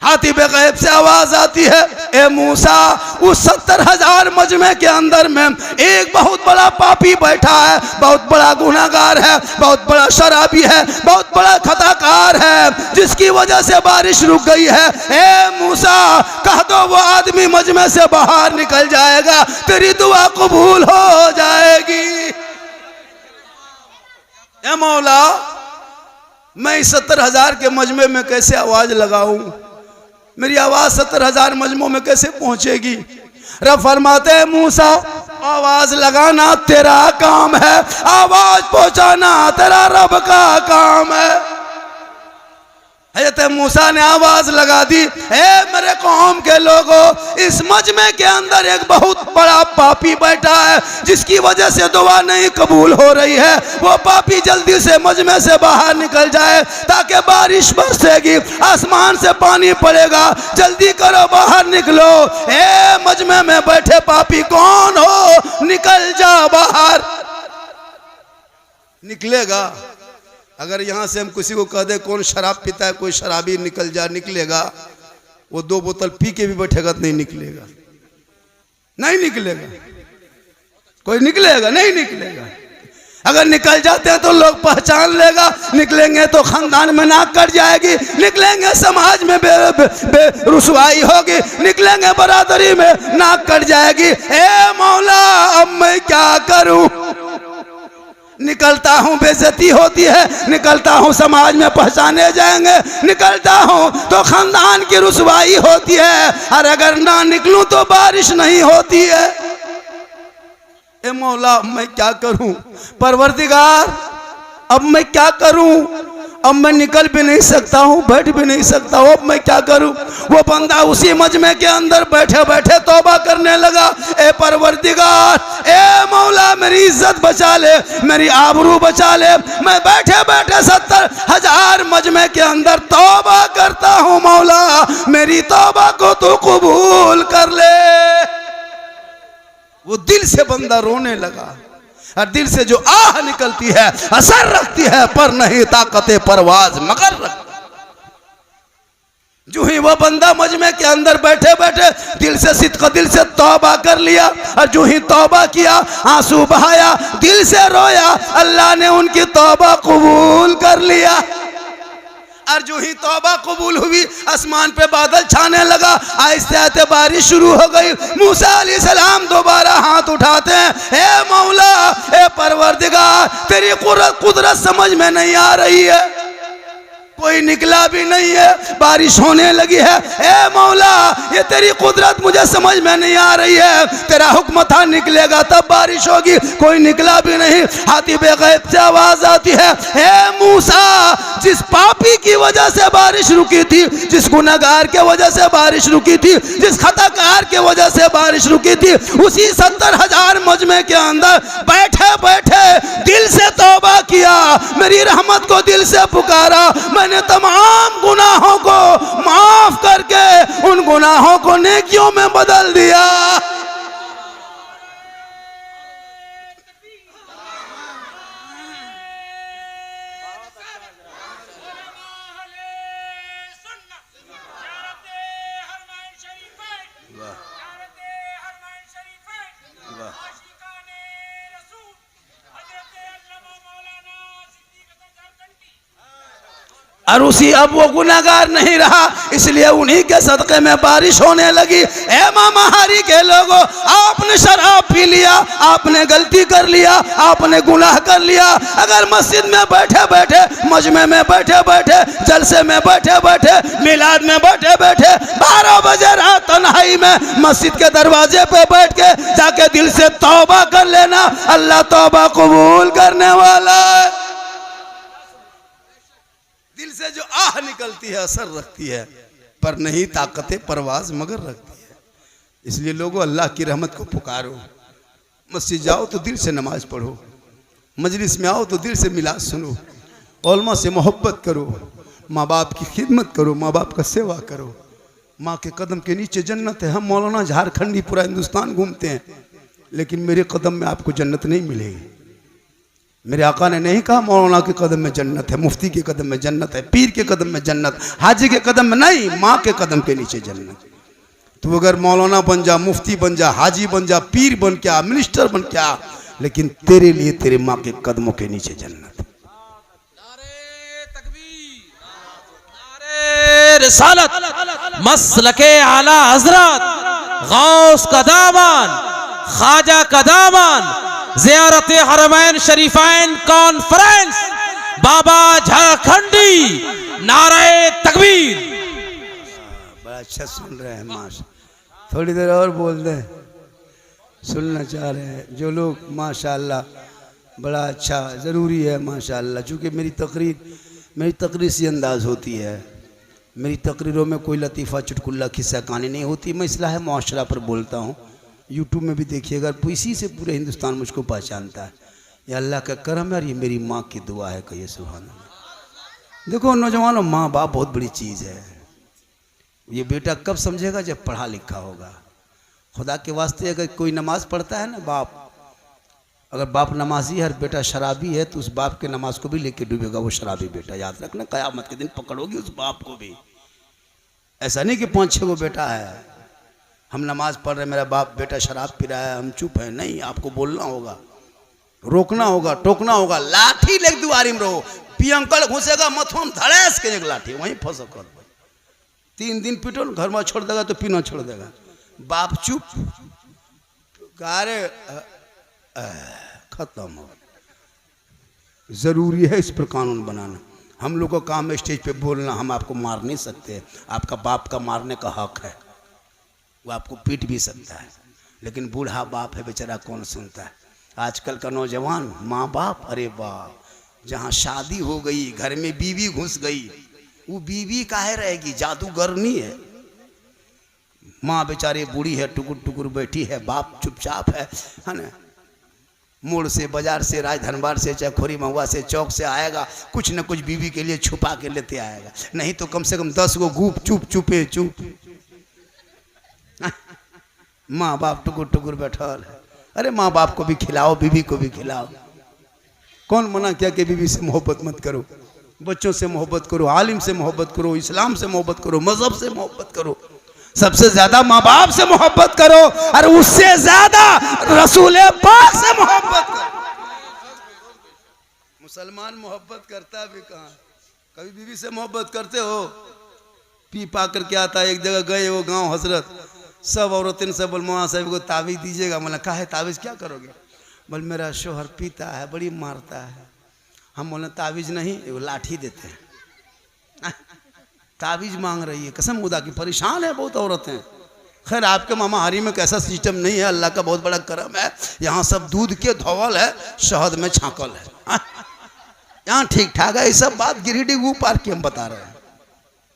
हाथी बेगैब से आवाज आती है, ए मूसा, उस 70,000 मजमे के अंदर में एक बहुत बड़ा पापी बैठा है, बहुत बड़ा गुनाहगार है, बहुत बड़ा शराबी है, बहुत बड़ा खताकार है, जिसकी वजह से बारिश रुक गई है। ए मूसा, कह दो वो आदमी मजमे से बाहर निकल जाएगा, तेरी दुआ कबूल हो जाएगी। ए मौला, मैं इस 70,000 के मजमे में कैसे आवाज लगाऊं? मेरी आवाज 70,000 मजमों में कैसे पहुंचेगी? रब फरमाते हैं मूसा, आवाज लगाना तेरा काम है, आवाज पहुंचाना तेरा रब का काम है। हज़रत मूसा ने आवाज लगा दी, ए मेरे कौम के लोगों, इस मजमे के अंदर एक बहुत बड़ा पापी बैठा है, जिसकी वजह से दुआ नहीं कबूल हो रही है। वो पापी जल्दी से मजमे से बाहर निकल जाए, ताकि बारिश बरसेगी, आसमान से पानी पड़ेगा, जल्दी करो, बाहर निकलो। ए मजमे में बैठे पापी कौन हो, निकल जा बाहर। निकलेगा? अगर यहाँ से हम किसी को कह दे कौन शराब पीता है, कोई शराबी निकल जा, निकलेगा? वो 2 बोतल पी के भी बैठेगा तो नहीं निकलेगा, नहीं निकलेगा। कोई निकलेगा? नहीं निकलेगा। अगर निकल जाते हैं तो लोग पहचान लेगा, निकलेंगे तो खानदान में नाक कट जाएगी, निकलेंगे समाज में रुसवाई होगी, निकलेंगे बरादरी में नाक कट जाएगी। ए मौला, अब मैं क्या करूं? निकलता हूँ बेइज्जती होती है, निकलता हूँ समाज में पहचाने जाएंगे, निकलता हूँ तो खानदान की रुसवाई होती है, और अगर ना निकलूं तो बारिश नहीं होती है। ए मौला, मैं क्या करूं? परवरदिगार, अब मैं क्या करूं? अब मैं निकल भी नहीं सकता हूँ, बैठ भी नहीं सकता हूँ, अब मैं क्या करूँ? वो बंदा उसी मजमे के अंदर बैठे बैठे तौबा करने लगा, ए परवरदिगार, ए मौला, मेरी इज्जत बचा ले, मेरी आबरू बचा ले, मैं बैठे बैठे 70,000 मजमे के अंदर तौबा करता हूँ, मौला मेरी तौबा को तो कबूल कर ले। वो दिल से बंदा रोने लगा, और दिल से जो आह निकलती है असर रखती है, पर नहीं ताकते परवाज मगर रखती। जो ही वो बंदा मजमे के अंदर बैठे बैठे दिल से सिद्क दिल से तौबा कर लिया, और जो ही तौबा किया, आंसू बहाया, दिल से रोया, अल्लाह ने उनकी तौबा कबूल कर लिया। और जो ही तौबा कबूल हुई, आसमान पे बादल छाने लगा, आहिस्ते आहिस्ते बारिश शुरू हो गई। मूसा अलैहिस्सलाम दोबारा हाथ उठाते हैं, हे मौला, हे परवरदिगार, तेरी कुदरत समझ में नहीं आ रही है, कोई निकला भी नहीं है, बारिश होने लगी है। ए मौला, ये तेरी कुदरत मुझे समझ में नहीं आ रही है, तेरा हुक्म था निकलेगा तब बारिश होगी, कोई निकला भी नहीं। हाथी बेगैब से आवाज आती है, हे मूसा, जिस पापी की वजह से बारिश रुकी थी, जिस गुनहगार के वजह से बारिश रुकी थी, जिस खताकार के वजह से बारिश रुकी थी, उसी 70,000 मजमे के अंदर बैठे बैठे दिल से तौबा किया, मेरी रहमत को दिल से पुकारा, मैंने तमाम गुनाहों को माफ करके उन गुनाहों को नेकियों में बदल दिया। और उसी अब वो गुनाहगार नहीं रहा, इसलिए उन्हीं के सदक़े में बारिश होने लगी। ए मामाहारी के लोगों, आपने शराब पी लिया, आपने गलती कर लिया, आपने गुनाह कर लिया। अगर मस्जिद में बैठे बैठे, मजमे में बैठे बैठे, जलसे में बैठे बैठे, मिलाद में बैठे बैठे, 12 बजे रात तन्हाई में मस्जिद के दरवाजे पे बैठ के जाके दिल से तौबा कर लेना, अल्लाह तौबा कबूल करने वाला है। दिल से जो आह निकलती है असर रखती है, पर नहीं ताकत परवाज मगर रखती है। इसलिए लोगों, अल्लाह की रहमत को पुकारो। मस्जिद जाओ तो दिल से नमाज पढ़ो, मजलिस में आओ तो दिल से मिलाद सुनो, उलमा से मोहब्बत करो, माँ बाप की खिदमत करो, माँ बाप का सेवा करो। माँ के कदम के नीचे जन्नत है। हम मौलाना झारखंडी पूरा हिंदुस्तान घूमते हैं, लेकिन मेरे कदम में आपको जन्नत नहीं मिलेगी। मेरे आका ने नहीं कहा मौलाना के कदम में जन्नत है, मुफ्ती के कदम में जन्नत है, पीर के कदम में जन्नत, हाजी के कदम में नहीं, माँ के कदम के नीचे जन्नत। तो अगर मौलाना बन जा, मुफ्ती बन जा, हाजी बन जा, पीर बन के आ, मिनिस्टर बन के आ, लेकिन तेरे लिए तेरे माँ के कदमों के नीचे जन्नत। नारे तकबीर, नारे रिसालत, मसलके आला हजरत, गौस का दामन, ख्वाजा का दामन, ज़ियारत हरमैन शरीफैन कॉन्फ्रेंस, बाबा झारखंडी, नारे तकबीर। बड़ा अच्छा सुन रहे हैं माशा, थोड़ी देर और बोल दें, सुनना चाह रहे हैं जो लोग। माशाअल्लाह बड़ा अच्छा, ज़रूरी है माशाअल्लाह। चूँकि मेरी तकरीर सी अंदाज़ होती है, मेरी तकरीरों में कोई लतीफ़ा चुटकुल्ला किस्सा कहानी नहीं होती। मैं इस्लाह मुआशरा पर बोलता हूँ। यूट्यूब में भी देखिएगा, इसी से पूरे हिंदुस्तान मुझको पहचानता है। ये अल्लाह का करम है और ये मेरी माँ की दुआ है। कहिए सुभान अल्लाह। देखो नौजवानों, माँ बाप बहुत बड़ी चीज़ है। ये बेटा कब समझेगा? जब पढ़ा लिखा होगा। खुदा के वास्ते अगर कोई नमाज पढ़ता है ना बाप, अगर बाप नमाजी है और बेटा शराबी है, तो उस बाप के नमाज को भी लेके डूबेगा वो शराबी बेटा। याद रखना, क़यामत के दिन पकड़ोगी उस बाप को भी। ऐसा नहीं कि 5-6 गो बेटा है, हम नमाज पढ़ रहे, मेरा बाप बेटा शराब पी रहा है, हम चुप हैं। नहीं, आपको बोलना होगा, रोकना होगा, टोकना होगा। लाठी लेके दुआरी में रहो, पियंकल घुसेगा मथुआ में धड़ेस के एक लाठी वहीं फंस कर 3 दिन पीटो, घर में छोड़ देगा तो पीना छोड़ देगा। बाप चुप, गारे खत्म हो। जरूरी है इस पर कानून बनाना। हम लोग का काम है स्टेज पे बोलना, हम आपको मार नहीं सकते। आपका बाप का मारने का हक है, वो आपको पीट भी सकता है, लेकिन बूढ़ा बाप है बेचारा, कौन सुनता है। आजकल का नौजवान माँ बाप, अरे बाप, जहाँ शादी हो गई, घर में बीवी घुस गई, वो बीवी काहे रहेगी? जादूगर नहीं है। माँ बेचारी बूढ़ी है, टुकुर टुकुर बैठी है, बाप चुपचाप है ना। मोड़ से, बाजार से, राजधनबार से, चाहे खोरी महुआ से, चौक से आएगा, कुछ न कुछ बीवी के लिए छुपा के लेते आएगा। नहीं तो कम से कम 10 गो गुप चुप चुपे चुप। माँ बाप टुकुर टुकुर बैठल है। अरे माँ बाप को भी खिलाओ, बीवी को भी खिलाओ। कौन मना किया कि बीवी से मोहब्बत मत करो? बच्चों से मोहब्बत करो, आलिम से मोहब्बत करो, इस्लाम से मोहब्बत करो, मजहब से मोहब्बत करो, सबसे ज्यादा माँ बाप से मोहब्बत करो, और उससे ज्यादा रसूल पाक से मोहब्बत करो। मुसलमान मोहब्बत करता भी कहाँ? कभी बीवी से मोहब्बत करते हो? पी पा करके आता है, एक जगह गए वो गांव हजरत, सब औरतें सब बोल मौलाना साहब को तावीज़ दीजिएगा। मैंने कहा है तावीज़ क्या करोगे? बोल मेरा शोहर पीता है, बड़ी मारता है। हम बोले तावीज़ नहीं, वो लाठी देते हैं। तावीज़ मांग रही है, कसम खुदा की, परेशान है बहुत औरतें। खैर आपके मामा हरी में कैसा सिस्टम नहीं है, अल्लाह का बहुत बड़ा करम है। यहाँ सब दूध के धोवल है, शहद में छाकल है। यहाँ ठीक ठाक है। ये सब बात गिरिडीह गू पार्क की हम बता रहे हैं,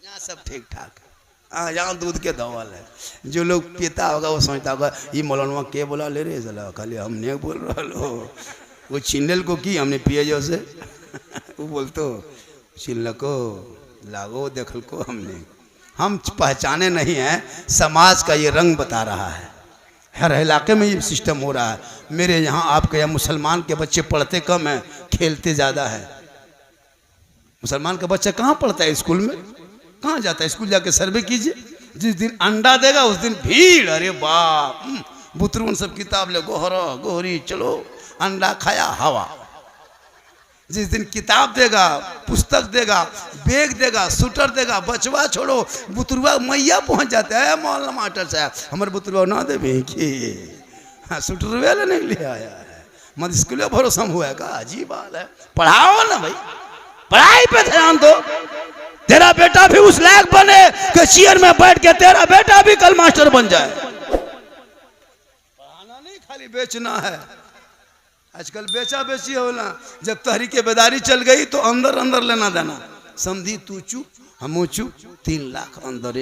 यहाँ सब ठीक ठाक है। हाँ, यहाँ दूध के धोवल है। जो लोग पीता होगा वो सोचता होगा ये मौलाना के बोला ले रहे चला, खाली हमने बोल रहा हो। वो चिन्नल को की हमने पिए जो से वो बोलते चिल्ल को लागो देखल को हमने, हम पहचाने नहीं हैं। समाज का ये रंग बता रहा है, हर इलाके में ये सिस्टम हो रहा है। मेरे यहाँ आपके यहाँ मुसलमान के बच्चे पढ़ते कम हैं, खेलते ज़्यादा है। मुसलमान का बच्चा कहाँ पढ़ता है? स्कूल में कहाँ जाता है? स्कूल जाके सर्वे कीजिए, जिस दिन अंडा देगा उस दिन भीड़। अरे बाप, बुतरून सब किताब ले, गोहरा गोहरी, चलो अंडा खाया हवा। जिस दिन किताब देगा, पुस्तक देगा, बैग देगा, स्वेटर देगा, बचवा छोड़ो बुतरुआ मैया पहुंच जाता है। मौलाना मास्टर साहब हमारे बुतरुआ ना देवे कि हाँ स्वेटर वाला नहीं ले आया है, मत स्कूल भरोसा हुआ है का? अजीब हाल है। पढ़ाओ ना भाई, पढ़ाई पे ध्यान दो। तेरा बेटा भी उस लायक बने कि चेयर में बैठ के तेरा बेटा भी कल मास्टर बन जाए। पढ़ाना नहीं खाली बेचना है। आजकल बेचा बेची हो ना। जब तहरीके बेदारी चल गई तो अंदर अंदर लेना देना, समझी तू चुप हम चुप, 3 लाख अंदर।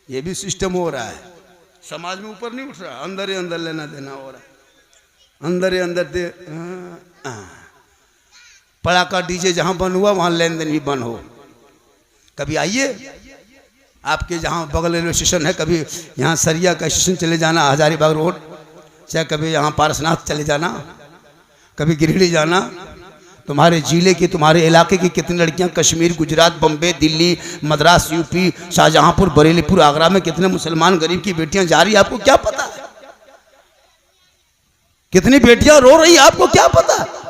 ये भी सिस्टम हो रहा है। समाज में ऊपर नहीं उठ रहा, अंदर ही अंदर लेना देना हो रहा है। अंदर ही अंदर दे। पड़ाका डीजे जहां बंद हुआ वहां लेन देन भी बंद हो। कभी आइए आपके जहां बगल रेलवे स्टेशन है, कभी यहाँ सरिया का स्टेशन चले जाना, हजारीबाग रोड, चाहे कभी यहाँ पारसनाथ चले जाना, कभी गिरिडीह जाना। तुम्हारे जिले की, तुम्हारे इलाके की कितनी लड़कियां कश्मीर, गुजरात, बम्बे, दिल्ली, मद्रास, यूपी, शाहजहांपुर, बरेलीपुर, आगरा में कितने मुसलमान गरीब की बेटियां जा रही है, आपको क्या पता है? कितनी बेटियां रो रही है, आपको क्या पता है?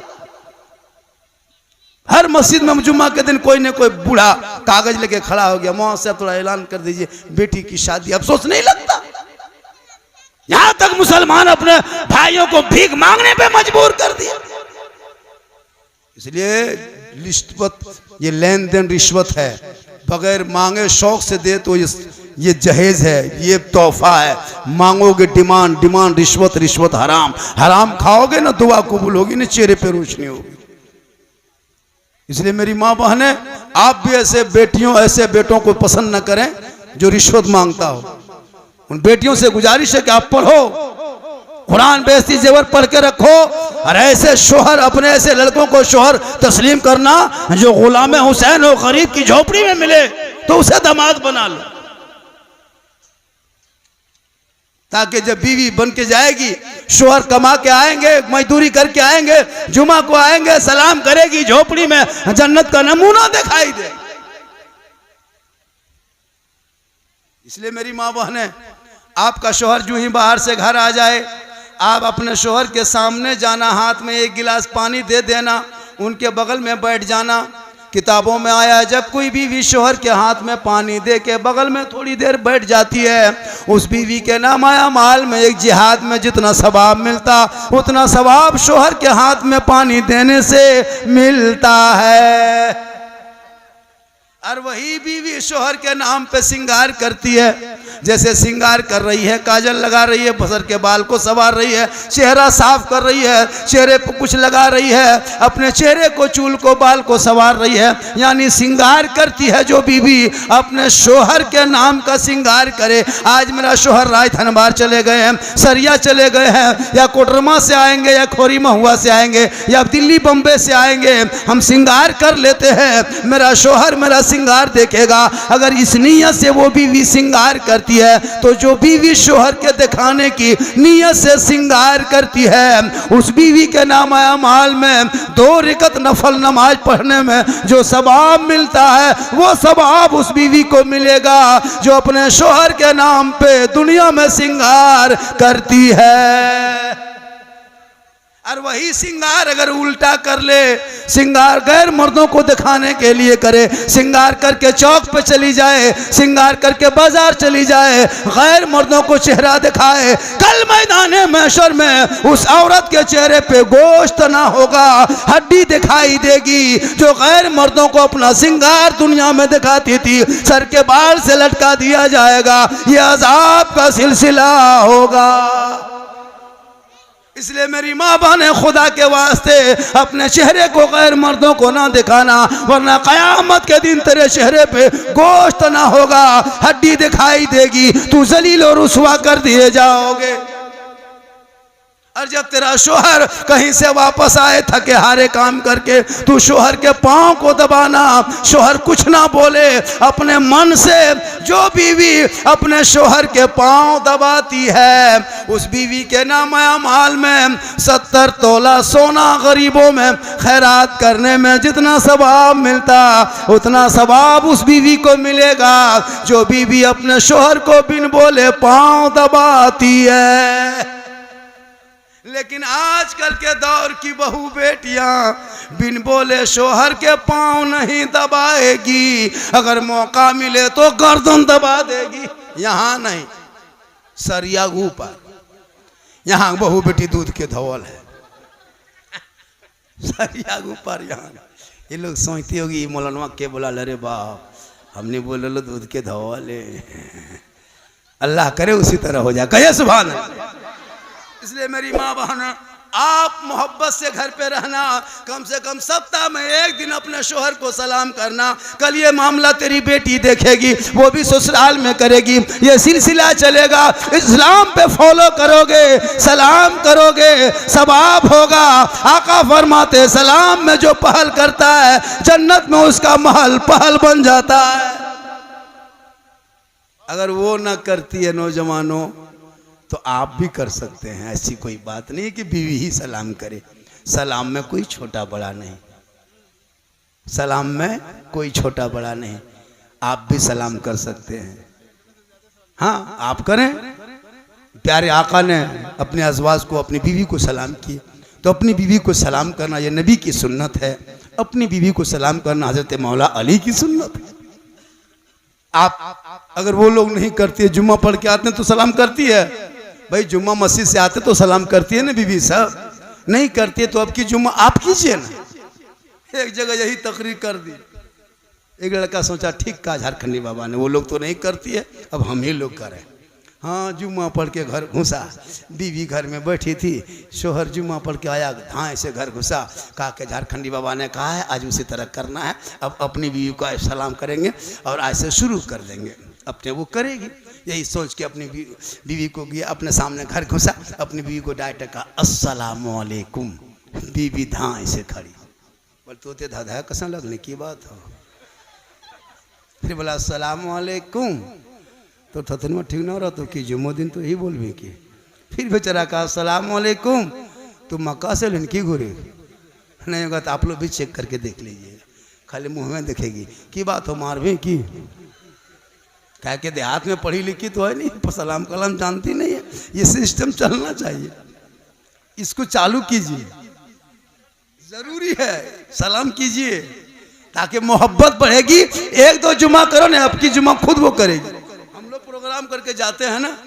हर मस्जिद में जुम्मा के दिन कोई न कोई बूढ़ा कागज लेके खड़ा हो गया, मौलाना साहब थोड़ा ऐलान कर दीजिए बेटी की शादी। अफसोस नहीं लगता? यहां तक मुसलमान अपने भाइयों को भीख मांगने पे मजबूर कर दिया। इसलिए रिश्वत, ये लेन देन रिश्वत है। बगैर मांगे शौक से दे तो ये जहेज है, ये तोहफा है। मांगोगे डिमांड, डिमांड रिश्वत, रिश्वत हराम, हराम खाओगे ना दुआ कबूल होगी ना चेहरे पे रोशनी होगी। इसलिए मेरी माँ बहने, आप भी ऐसे बेटियों, ऐसे बेटों को पसंद न करें जो रिश्वत मांगता हो। उन बेटियों से गुजारिश है कि आप पढ़ो, कुरान बेइज्जती जेवर पढ़ के रखो, और ऐसे शोहर, अपने ऐसे लड़कों को शोहर तस्लीम करना जो गुलाम हुसैन हो, गरीब की झोपड़ी में मिले तो उसे दामाद बना लो, ताकि जब बीवी बन के जाएगी, शोहर कमा के आएंगे, मजदूरी करके आएंगे, जुमा को आएंगे, सलाम करेगी, झोपड़ी में जन्नत का नमूना दिखाई दे। इसलिए मेरी माँ बहने, आपका शोहर जो ही बाहर से घर आ जाए, आप अपने शोहर के सामने जाना, हाथ में 1 गिलास पानी दे देना, उनके बगल में बैठ जाना। किताबों में आया है, जब कोई बीवी शोहर के हाथ में पानी दे के बगल में थोड़ी देर बैठ जाती है, उस बीवी के नाम आया माल में एक जिहाद में जितना सवाब मिलता, उतना सवाब शोहर के हाथ में पानी देने से मिलता है। और वही बीवी शोहर के नाम पे सिंगार करती है, जैसे सिंगार कर रही है, काजल लगा रही है, बसर के बाल को संवार रही है, चेहरा साफ कर रही है, चेहरे पर कुछ लगा रही है, अपने चेहरे को, चूल को, बाल को संवार रही है, यानी सिंगार करती है जो बीवी अपने शोहर के नाम का सिंगार करे। आज मेरा शोहर राय धनबार चले गए हैं, सरिया चले गए हैं, या कोटरमा से आएंगे, या खोरी महुआ से आएंगे, या दिल्ली बम्बे से आएंगे, हम सिंगार कर लेते हैं, मेरा शोहर मेरा सिंगार देखेगा। अगर इस नीयत से वो बीवी सिंगार करती है, तो जो बीवी शोहर के दिखाने की नीयत से सिंगार करती है, उस बीवी के नाम अमाल में 2 रकात नफल नमाज पढ़ने में जो सवाब मिलता है, वो सवाब उस बीवी को मिलेगा जो अपने शोहर के नाम पे दुनिया में सिंगार करती है। और वही सिंगार अगर उल्टा कर ले, सिंगार गैर मर्दों को दिखाने के लिए करे, सिंगार करके चौक पे चली जाए, सिंगार करके बाजार चली जाए, गैर मर्दों को चेहरा दिखाए, कल मैदान महशर में उस औरत के चेहरे पे गोश्त ना होगा, हड्डी दिखाई देगी। जो गैर मर्दों को अपना सिंगार दुनिया में दिखाती थी, सर के बाल से लटका दिया जाएगा, ये अजाब का सिलसिला होगा। इसलिए मेरी माँ बहने, खुदा के वास्ते अपने चेहरे को गैर मर्दों को ना दिखाना, वरना कयामत के दिन तेरे चेहरे पे गोश्त ना होगा, हड्डी दिखाई देगी, तू जलील और रुसवा कर दिए जाओगे। और जब तेरा शोहर कहीं से वापस आए थके हारे काम करके, तू शोहर के पांव को दबाना, शोहर कुछ ना बोले, अपने मन से जो बीवी अपने शोहर के पांव दबाती है, उस बीवी के नाम अमाल में 70 तोला सोना गरीबों में खैरात करने में जितना सवाब मिलता, उतना सवाब उस बीवी को मिलेगा जो बीवी अपने शोहर को बिन बोले पांव दबाती है। लेकिन आजकल के दौर की बहू बेटियां बिन बोले शोहर के पाँव नहीं दबाएगी, अगर मौका मिले तो गर्दन दबा देगी। यहाँ नहीं, सरिया ऊपर, यहाँ बहू बेटी दूध के धवल है, सरिया ऊपर यहाँ। ये लोग सोचती होगी मौलाना के बोला, अरे बाप हमने बोले लो दूध के धवल है। अल्लाह करे उसी तरह हो जाए, कहे सुभान अल्लाह। इसलिए मेरी माँ बहन, आप मोहब्बत से घर पे रहना, कम से कम सप्ताह में एक दिन अपने शोहर को सलाम करना। कल ये मामला तेरी बेटी देखेगी, वो भी ससुराल में करेगी, ये सिलसिला चलेगा। इस्लाम पे फॉलो करोगे, सलाम करोगे, सवाब होगा। आका फरमाते सलाम में जो पहल करता है जन्नत में उसका महल पहल बन जाता है। अगर वो ना करती है नौजवानों तो आप भी कर सकते हैं। ऐसी कोई बात नहीं है कि बीवी ही सलाम करे। सलाम में कोई छोटा बड़ा नहीं, सलाम में कोई छोटा बड़ा नहीं, आप भी सलाम कर सकते हैं। हाँ आप करें। प्यारे आका ने अपने अज़वाज को, अपनी बीवी को सलाम किए, तो अपनी बीवी को सलाम करना ये नबी की सुन्नत है। अपनी बीवी को सलाम करना हज़रत मौला अली की सुन्नत है। आप अगर वो लोग नहीं करती है, जुम्मा पढ़ के आते हैं तो सलाम करती है भाई, जुम्मा मस्जिद से आते तो सलाम करती है ना बीवी साहब। नहीं करती है तो अब की जुम्मा आप कीजिए ना। एक जगह यही तकरीर कर दी, एक लड़का सोचा ठीक कहा झारखंडी बाबा ने, वो लोग तो नहीं करती है अब हम ही लोग करें। हाँ जुम्मा पढ़ के घर घुसा, बीवी घर में बैठी थी, शोहर जुम्मा पढ़ के आया, धाए से घर घुसा, कहा कि झारखंडी बाबा ने कहा है आज उसी तरह करना है, अब अपनी बीवी को सलाम करेंगे और ऐसे शुरू कर देंगे। अपने वो करेगी, यही सोच के अपनी बीवी को गया, अपने सामने घर घुसा, अपनी बीवी को डायरेक्ट कहा अस्सलामु अलैकुम। बीवी धाए से खड़ी, बोल तोते धाधा कसम लगने की बात हो। फिर बोला अस्सलामु अलैकुम, तो थतन में ठीक ना रहा तो कि जुम्मो दिन तो यही बोल भी कि। फिर बेचारा कहा अस्सलामु अलैकुम, तो मक्का से लनकी घुरे नहीं होगा तो आप लोग भी चेक करके देख लीजिए, खाली मुंह में देखेगी की बात हो मार भी की। क्या के देहात में पढ़ी लिखी तो है नहीं, सलाम कलाम जानती नहीं है। ये सिस्टम चलना चाहिए, इसको चालू कीजिए, जरूरी है सलाम कीजिए ताकि मोहब्बत बढ़ेगी। एक दो जुमा करो ना, आपकी जुमा खुद वो करेगी। हम लोग प्रोग्राम करके जाते हैं ना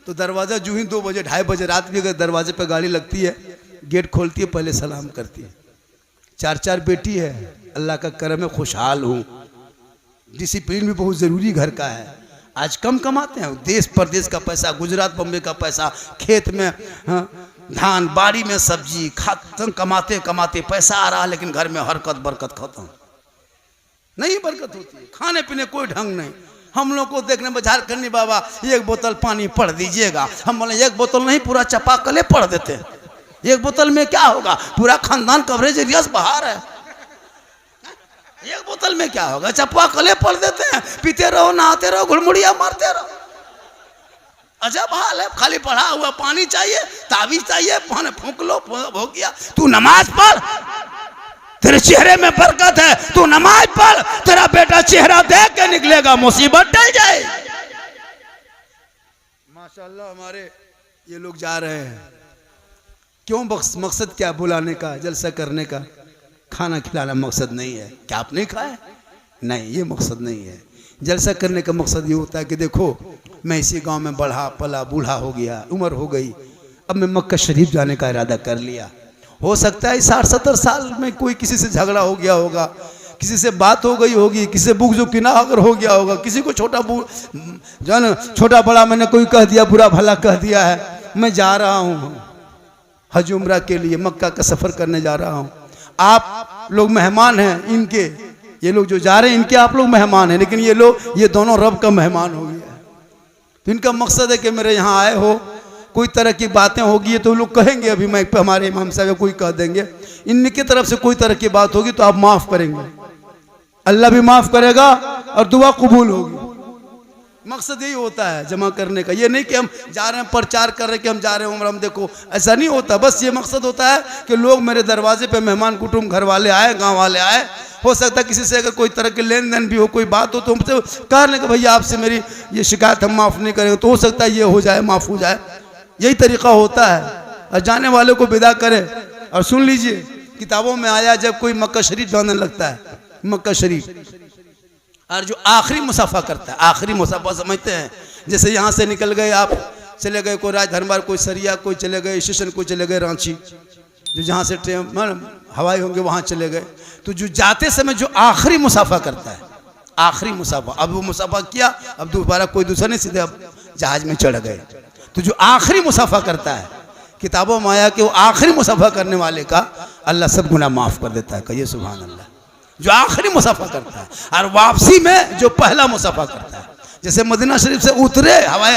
तो दरवाज़ा जो ही 2 बजे 2:30 बजे रात भी अगर दरवाजे पे गाड़ी लगती है, गेट खोलती है, पहले सलाम करती है। 4 बेटी है, अल्लाह का करम है, खुशहाल हूँ। डिसिप्लिन भी बहुत ज़रूरी घर का है। आज कम कमाते हैं, देश परदेश का पैसा, गुजरात बम्बे का पैसा, खेत में धान, बाड़ी में सब्जी, खाते कमाते कमाते पैसा आ रहा है, लेकिन घर में हरकत बरकत खत्म नहीं, बरकत होती है, खाने पीने कोई ढंग नहीं। हम लोग को देखने में झारखंडी बाबा 1 बोतल पानी पढ़ दीजिएगा, हम बोले 1 बोतल नहीं पूरा चापाकले पढ़ देते हैं। 1 बोतल में क्या होगा, पूरा खानदान कवरेज रियाज बाहर है। 1 बोतल में क्या होगा, चापाकले पढ़ देते हैं, पीते रहो, नहाते रहो, घुड़मुड़िया मारते रहो। अजब हाल है, खाली पढ़ा हुआ पानी चाहिए, ताबीज चाहिए, पानी फूंक लो, हो गया। तू नमाज पढ़, तेरे चेहरे में बरकत है, तू नमाज पढ़, तेरा बेटा चेहरा देख के निकलेगा, मुसीबत टल जाए। माशाल्लाह हमारे ये लोग जा रहे हैं, क्यों? मकसद क्या बुलाने का, जलसा करने का, खाना खिलाना मकसद नहीं है। क्या आप नहीं खाए? नहीं, ये मकसद नहीं है। जलसा करने का मकसद ये होता है कि देखो मैं इसी गांव में बढ़ा पला, बूढ़ा हो गया, उम्र हो गई, अब मैं मक्का शरीफ जाने का इरादा कर लिया। हो सकता है 60-70 साल में कोई किसी से झगड़ा हो गया होगा, किसी से बात हो गई होगी, किसी से बुग़्ज़ किना अगर हो गया होगा, किसी को छोटा बड़ा मैंने कोई कह दिया, बुरा भला कह दिया है। मैं जा रहा हूँ हज उम्रा के लिए, मक्का का सफ़र करने जा रहा हूँ। आप लोग मेहमान हैं इनके, ये लोग जो जा रहे हैं इनके आप लोग मेहमान हैं, लेकिन ये दोनों रब का मेहमान हो गया। तो इनका मकसद है कि मेरे यहाँ आए हो, कोई तरह की बातें होगी तो लोग कहेंगे, अभी मैं हमारे इमाम साहब कोई कह देंगे, इनकी तरफ से कोई तरह की बात होगी तो आप माफ़ करेंगे, अल्लाह भी माफ़ करेगा और दुआ कबूल होगी। मकसद यही होता है जमा करने का। ये नहीं कि हम जा रहे हैं प्रचार कर रहे हैं कि हम जा रहे हैं उम्र, हम देखो, ऐसा नहीं होता। बस ये मकसद होता है कि लोग मेरे दरवाजे पे, मेहमान कुटुंब घर वाले आए, गांव वाले आए, हो सकता है किसी से अगर कोई तरह के लेन देन भी हो, कोई बात हो, तो हमसे कह लें कि भैया आपसे मेरी ये शिकायत हम माफ़ नहीं करेंगे, तो हो सकता है ये हो जाए, माफ़ हो जाए। यही तरीका होता है। और जाने वाले को विदा करें। और सुन लीजिए, किताबों में आया जब कोई मक्का शरीफ जाने लगता है, मक्का शरीफ, और जो आखिरी मुसाफा करता है, आखिरी मुसाफा समझते हैं, जैसे यहाँ से निकल गए आप, चले गए कोई राजधनबार, कोई सरिया, कोई चले गए स्टेशन, कोई चले गए रांची, जो जहाँ से ट्रेन हवाई होंगे वहाँ चले गए, तो जो जाते समय जो आखिरी मुसाफा करता है, आखिरी मुसाफा, अब वो मुसाफा किया, अब दोबारा कोई दूसरा नहीं, सीधे अब जहाज में चढ़ गए, तो जो आखिरी मुसाफा करता है, किताबों में आया कि वो आखिरी मुसाफा करने वाले का अल्लाह सब गुनाह माफ़ कर देता है। कहिए सुभान अल्लाह। जो आखिरी मुसाफा करता है, और वापसी में जो पहला मुसाफा करता है, जैसे मदीना शरीफ से उतरे हवाई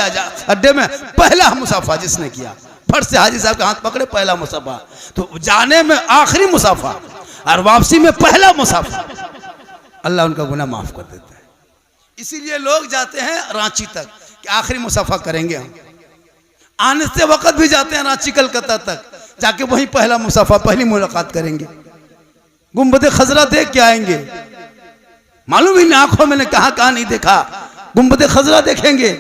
अड्डे में, पहला मुसाफा जिसने किया, फट से हाजी साहब के हाथ पकड़े, पहला मुसाफा, तो जाने में आखिरी मुसाफा और वापसी में पहला मुसाफा, अल्लाह उनका गुनाह माफ़ कर देता है। इसीलिए लोग जाते हैं रांची तक कि आखिरी मुसाफा करेंगे हम, आने से वक्त भी जाते हैं रांची कलकत्ता तक, जाके वहीं पहला मुसाफा, पहली मुलाकात करेंगे, गुंबद खजरा देख के आएंगे। मालूम ही नहीं आंखों मैंने कहाँ कहाँ नहीं देखा, गुंबद खजरा देखेंगे।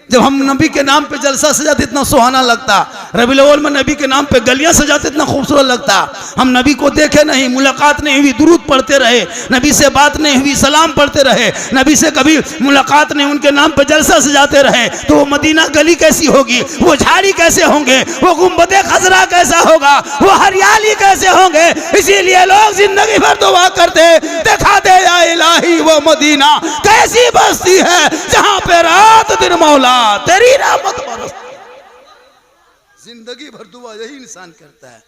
जब हम नबी के नाम पे जलसा सजाते इतना सुहाना लगता, रबीउल अव्वल में नबी के नाम पे गलियां सजाते इतना खूबसूरत लगता। हम नबी को देखे नहीं, मुलाकात नहीं हुई, दुरूद पढ़ते रहे, नबी से बात नहीं हुई, सलाम पढ़ते रहे, नबी से कभी मुलाकात नहीं, उनके नाम पे जलसा सजाते रहे, तो वो मदीना गली कैसी होगी, वो झाड़ी कैसे होंगे, वो गुंबद खजरा कैसा होगा, वो हरियाली कैसे होंगे। इसीलिए लोग जिंदगी भर दुआ करते, दिखा दे या इलाही वो मदीना कैसी बस्ती है जहां पे रात दिन मौला तेरी रहमत बरसती। जिंदगी भर दुआ यही इंसान करता है।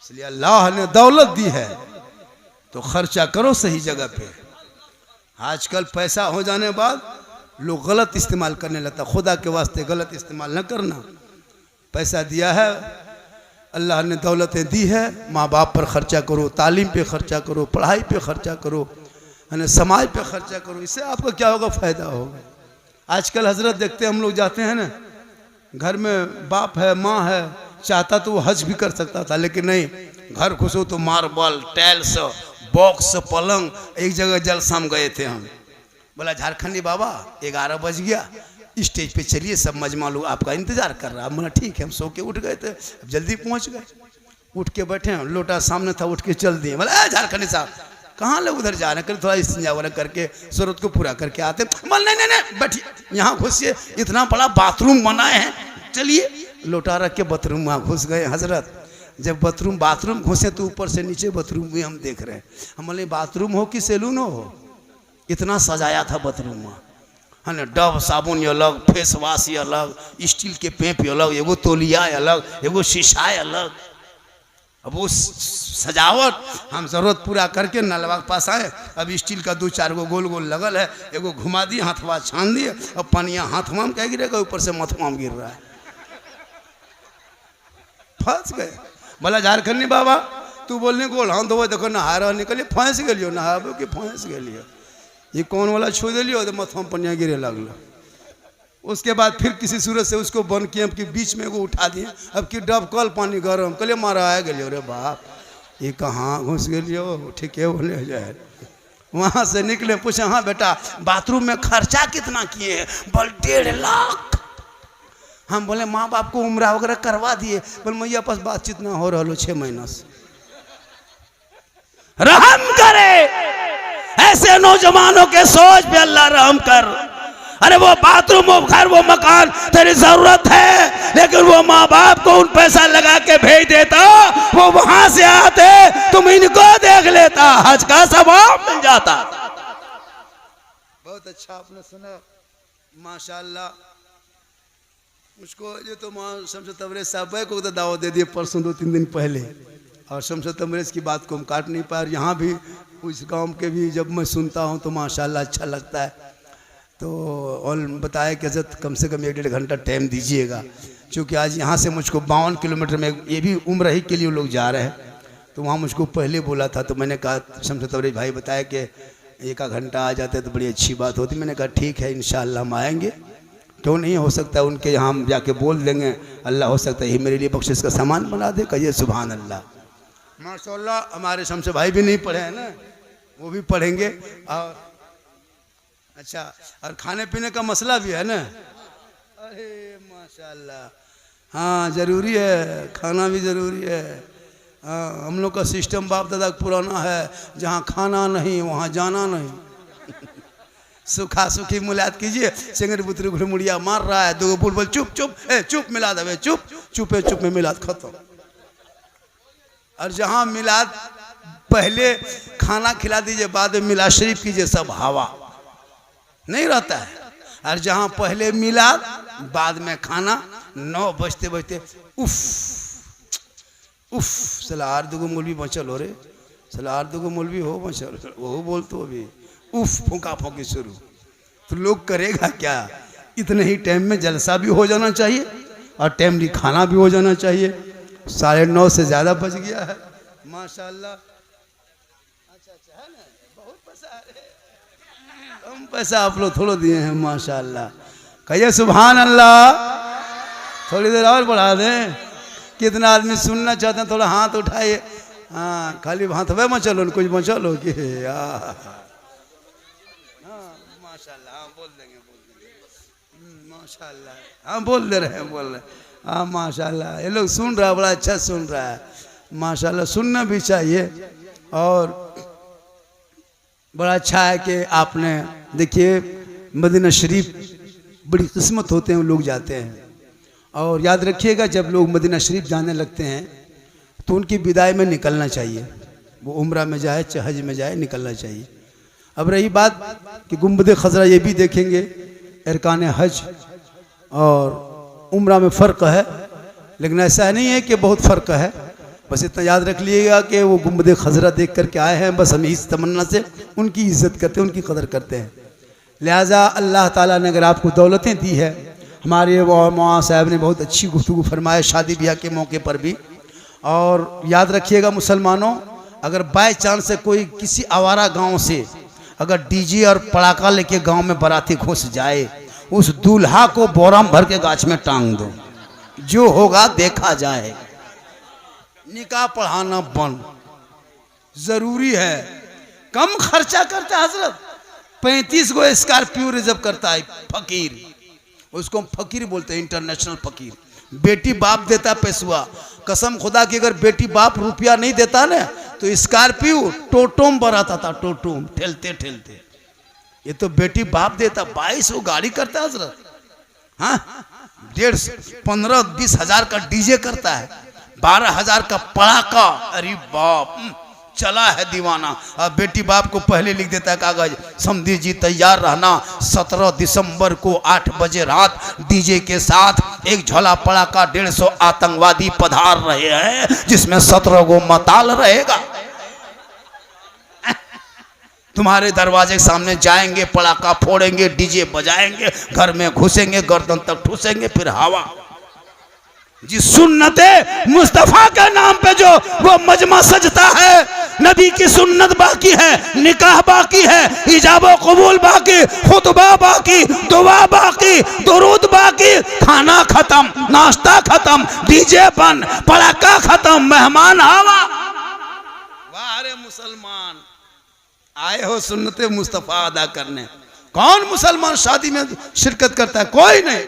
इसलिए अल्लाह ने दौलत दी है तो खर्चा करो सही जगह पे। आजकल पैसा हो जाने बाद लोग गलत इस्तेमाल करने लगता, खुदा के वास्ते गलत इस्तेमाल न करना। पैसा दिया है, अल्लाह ने दौलतें दी है, माँ बाप पर खर्चा करो, तालीम पे खर्चा करो, पढ़ाई पे खर्चा करो, समाज पे खर्चा करो, इससे आपका क्या होगा, फायदा होगा। आजकल हजरत देखते हम लोग जाते हैं ना, घर में बाप है, माँ है, चाहता तो वो हज भी कर सकता था, लेकिन नहीं, घर घुसो तो मार्बल, टाइल्स, बॉक्स, पलंग, एक जगह जलसा में गए थे हम, बोला झारखंडी बाबा 11 बज गया, स्टेज पे चलिए, सब मजमा लोग आपका इंतजार कर रहा है। बोला ठीक है, हम सो के उठ गए थे, अब जल्दी पहुंच गए, उठ के बैठे, लोटा सामने था, उठ के चल दिए। बोला झारखंडी साहब कहाँ लोग उधर जा रहे हैं, थोड़ा इस्तिंजा वगैरह करके जरूरत को पूरा करके आते। बोल नहीं नहीं नहीं बैठिए, यहाँ घुसिए, इतना बड़ा बाथरूम बनाए हैं, चलिए। लोटा रख के बाथरूम वहाँ घुस गए हजरत। जब बाथरूम घुसे तो ऊपर से नीचे बाथरूम भी हम देख रहे हैं। हम बोले बाथरूम हो कि सैलून हो, इतना सजाया था बाथरूम में, है ना, डब साबुन अलग, फेस वाश अलग, स्टील के पेप अलग, एगो तौलिया अलग, एगो शीशा अलग। अब वो सजावट हम जरूरत पूरा करके नलवा के पास आए, अब स्टील का 2-4 गो गोल गोल लगल है, एगो घुमा दिए, हाथवा छान दिए, अब पानिया हाथवा में क्या गिरेगा, ऊपर से मथवा में गिर रहा है, फंस गए। बोला झारखंडी बाबा तू बोलने गोल हाँ दो, देखो नहा रहा निकलिए, फंस गलियो, नहाबो कि फंस गलियो, ये कौन वाला छू दिलियो तो मथवा में पनिया गिरे लगलो। उसके बाद फिर किसी सूरत से उसको बंद किए, अब कि बीच में वो उठा दिए, अब कि डबकल पानी गरम, कल मारा आ गलियो, रे बाप ये कहाँ घुस गलियो, ठीक है बोले जाए। वहाँ से निकले, पूछे हाँ बेटा बाथरूम में खर्चा कितना किए हैं, बोल 1.5 लाख। हम बोले माँ बाप को उम्रा वगैरह करवा दिए, बोल मैया पास बातचीत ना हो रहा 6 महीना से। रहम करे ऐसे नौजवानों के सोच पे अल्लाह रहम कर। अरे वो बाथरूम, वो घर, वो मकान तेरी जरूरत है, लेकिन वो माँ बाप को उन पैसा लगा के भेज देता, वो वहां से आते तुम इनको देख लेता, हज का सवाब मिल जाता। बहुत अच्छा आपने सुना, माशाल्लाह। मुझको ये तो माँ शमशद तबरेज साहब को तो दावत दे दिए परसों 2-3 दिन पहले, और शमशद तबरेज की बात को हम काट नहीं पाए। यहाँ भी उस गाँव के भी जब मैं सुनता हूँ तो माशाल्लाह अच्छा लगता है। तो और बताया कि हज़रत कम से कम 1-1.5 घंटा टाइम दीजिएगा, क्योंकि आज यहाँ से मुझको 52 किलोमीटर में, ये भी उम्र ही के लिए लोग जा रहे हैं, तो वहाँ मुझको पहले बोला था, तो मैंने कहा शमशद तबरेज भाई बताया कि 1 घंटा आ जाते तो बड़ी अच्छी बात होती। मैंने कहा ठीक है इंशाअल्लाह हम आएंगे, क्यों नहीं, हो सकता है उनके यहाँ हम जाके बोल देंगे, अल्लाह हो सकता है ये मेरे लिए बख्शिश का सामान बना दे। कहिए सुभान अल्लाह। माशाअल्लाह हमारे शमशद भाई भी नहीं पढ़े हैं ना, वो भी पढ़ेंगे। और अच्छा, और खाने पीने का मसला भी है ना, अरे माशाल्लाह, हाँ ज़रूरी है, खाना भी ज़रूरी है, हम लोग का सिस्टम बाप दादा पुराना है, जहाँ खाना नहीं वहाँ जाना नहीं। सूखा सूखी मुलायत कीजिए, सिंगर बुतरू घुड़मुड़िया मार रहा है, दो बुलबुल चुप चुप चुप मिला दे चुप चुपे चुप में मिलाद खत्म। और जहाँ मिलाद पहले खाना खिला दीजिए, बाद में मिलाद शरीफ कीजिए, सब हवा नहीं रहता है। और जहाँ पहले मिलाद बाद में खाना, 9 बजते बजते उफ उफ सलार दुगो मौलवी बचल हो रे, सलार दुगो मौलवी हो बचल, वो बोल तो अभी उफ फूका फूकी शुरू। तो लोग करेगा क्या? इतने ही टाइम में जलसा भी हो जाना चाहिए और टाइमली खाना भी हो जाना चाहिए। 9:30 से ज़्यादा बज गया है माशाल्लाह। अच्छा है ना, बहुत पैसा है, कम पैसा आप लोग थोड़ा दिए हैं माशाल्लाह। कहिए सुभान अल्लाह। थोड़ी देर और बढ़ा दें। कितना आदमी सुनना चाहते हैं, थोड़ा हाथ उठाइए। हाँ, खाली हाथ वे मत चलो, कुछ मत चलो कि माशाल्लाह। हाँ बोल देंगे माशाल्लाह। हाँ बोल दे रहे हैं, बोल रहे। हाँ माशाल्लाह, ये लोग सुन रहा है, बड़ा अच्छा सुन रहा है माशाल्लाह। सुनना भी चाहिए। और बड़ा अच्छा है कि आपने देखिए मदीना शरीफ बड़ी किस्मत होते हैं लोग जाते हैं। और याद रखिएगा, जब लोग मदीना शरीफ जाने लगते हैं तो उनकी विदाई में निकलना चाहिए। वो उम्रा में जाए चाहे हज में जाए, निकलना चाहिए। अब रही बात कि गुंबद खजरा, ये भी देखेंगे अरकान हज और उम्रा में फ़र्क है, लेकिन ऐसा नहीं है कि बहुत फ़र्क है। बस इतना याद रख लीजिएगा कि वो गुंबद खजरा देख करके आए हैं, बस हम इस तमन्ना से उनकी इज़्ज़त करते हैं, उनकी कदर करते हैं। लिहाजा अल्लाह ताला ने अगर आपको दौलतें दी है, हमारे मौलाना साहब ने बहुत अच्छी गुफ्तगू फरमाया शादी ब्याह के मौके पर भी। और याद रखिएगा मुसलमानों, अगर बाय चांस से कोई किसी आवारा गांव से अगर डीजे और पड़ाका लेके गांव में बाराती घुस जाए, उस दूल्हा को बोराम भर के गाछ में टांग दो, जो होगा देखा जाए। निकाह पढ़ाना बंद जरूरी है। कम खर्चा करता है हजरत, 35 गो स्कॉर्पियो रिजर्व करता है फकीर, उसको हम फकीर बोलते हैं, इंटरनेशनल फकीर। बेटी बाप देता पैसुआ, कसम खुदा की अगर बेटी बाप रुपया नहीं देता ना तो स्कॉर्पियो टोटोम बराता था, टोटोम ठेलते ठेलते। ये तो बेटी बाप देता, 22 वो गाड़ी करता है हजरत। हाँ, 1.5, 15, 20 हजार का डीजे करता है, 12 हजार का पड़ाका। अरे बाप, चला है दीवाना। अब बेटी बाप को पहले लिख देता है कागज, समधी जी तैयार रहना, 17 दिसंबर को 8 बजे रात डीजे के साथ एक झोला पड़ाका 150 आतंकवादी पधार रहे हैं, जिसमें 17 गो मताल रहेगा। तुम्हारे दरवाजे के सामने जाएंगे, पड़ाका फोड़ेंगे, डीजे बजाएंगे, घर में घुसेंगे, गर्दन तक ठूसेंगे, फिर हवा। जिस सुन्नते मुस्तफा के नाम पे जो वो मजमा सजता है, नबी की सुन्नत बाकी है, निकाह बाकी है, इजाबो कबूल बाकी, खुतबा बाकी, दुआ बाकी, दुरूद बाकी, खाना खत्म, नाश्ता खत्म, डीजे बंद, पड़ाका खत्म, मेहमान हवा। वाह रे मुसलमान, आए हो सुन्नते मुस्तफा अदा करने। कौन मुसलमान शादी में शिरकत करता है? कोई नहीं,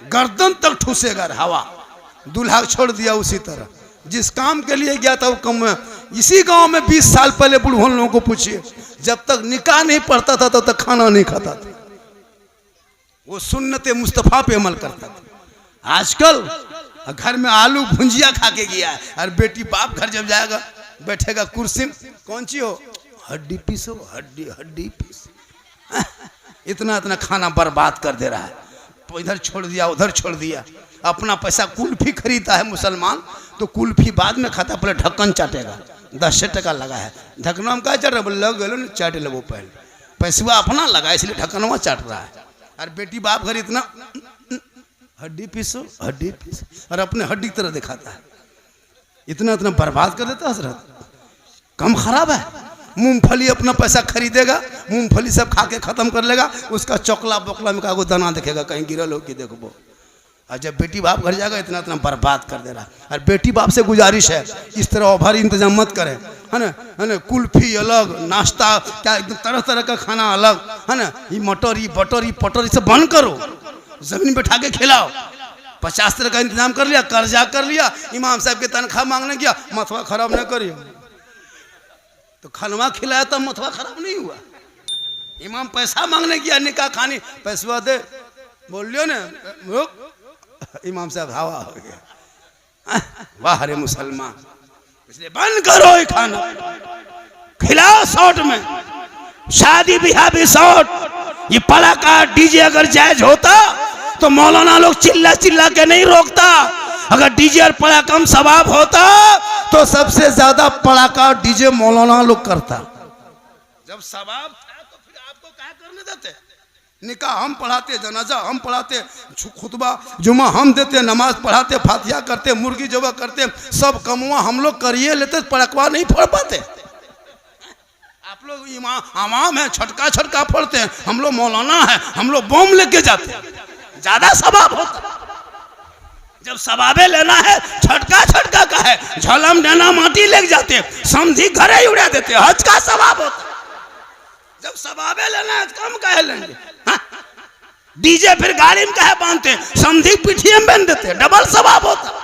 गर्दन तक ठूसेगा हवा। दूल्हा छोड़ दिया उसी तरह, जिस काम के लिए गया था वो कम में। इसी गांव में 20 साल पहले बुढ़वन लोगों को पूछिए, जब तक निकाह नहीं पढ़ता था तब तक खाना नहीं खाता था। वो सुन्नते मुस्तफा पे अमल करता था। आजकल घर में आलू भुंजिया खा के गया है, और बेटी बाप घर जब जाएगा बैठेगा कुर्सी में, कौन सी हो, हड्डी पीसो, हड्डी हड्डी पीस। इतना इतना खाना बर्बाद कर दे रहा है, इधर छोड़ दिया उधर छोड़ दिया। अपना पैसा कुल्फी खरीदता है मुसलमान, तो कुल्फी बाद में खाता, पहले ढक्कन चाटेगा। 10 टका लगा है, ढक्कनवा में क्या चाट रहा है, लग गए चाट लो पहले, पैसा अपना लगा इसलिए ढक्कनवा चाट रहा है। और बेटी बाप घर इतना हड्डी पीसो हड्डी पीसो, और अपने हड्डी की तरह दिखाता है। इतना इतना बर्बाद कर देता है हजरत, कम खराब है। मूंगफली अपना पैसा खरीदेगा, मूंगफली सब खा के खत्म कर लेगा, उसका चौकला बोकला में कागो दाना देखेगा कहीं गिरल हो कि देखो। और जब बेटी बाप घर जाएगा इतना इतना बर्बाद कर दे रहा है। और बेटी बाप से गुजारिश है, इस तरह ओवर इंतजाम मत करें, है ना। कुल्फी अलग, नाश्ता क्या एकदम तरह तरह का खाना अलग, है ना। ये मटर, ये बटर, ये पटर, ये सब बंद करो, जमीन बैठा के खिलाओ। 50 तरह का इंतजाम कर लिया, कर्जा कर लिया, इमाम साहब की तनख्वाह मांगने गया, मथवा खराब नहीं करिए। तो खनवा खिलाया तब मथवा खराब नहीं हुआ। इमाम पैसा मांगने गया, निकाह खानी, पैसा दे, बोलियो ना, इमाम साहब हवा हो गया। वाह रे मुसलमान, इसलिए बंद करो ये खाना, खिलाओ शॉर्ट में, शादी ब्याह भी शॉर्ट। ये पड़ाका डीजे अगर जायज होता तो मौलाना लोग चिल्ला चिल्ला के नहीं रोकता। अगर डीजे और पड़ाका कम सवाब होता तो सबसे ज्यादा पड़ाका डीजे मौलाना लोग करता। जब सवाब था तो फिर आपको क्या करने देते? निकाह हम पढ़ाते, जनाजा हम पढ़ाते, खुतबा जुमा हम देते, नमाज पढ़ाते, फातिहा करते, मुर्गी जबा करते, सब कमुआ हम लोग करिए लेते, पड़कवा नहीं फोड़ पाते। आप लोग इमाम है, छटका छटका फोड़ते हैं, हम लोग मौलाना है, हम लोग बम लेके जाते हैं, ज्यादा सवाब होता। जब सवाबे लेना है छटका छटका का है, झलम देना माटी लेके जाते, समझी घरे ही उड़ा देते, हज का सवाब होता। जब सवाबे लेना है कम कहे लेंगे, डीजे फिर गाड़ी में कहे बांधते, समझी पिठिए में बांध देते, डबल सवाब होता।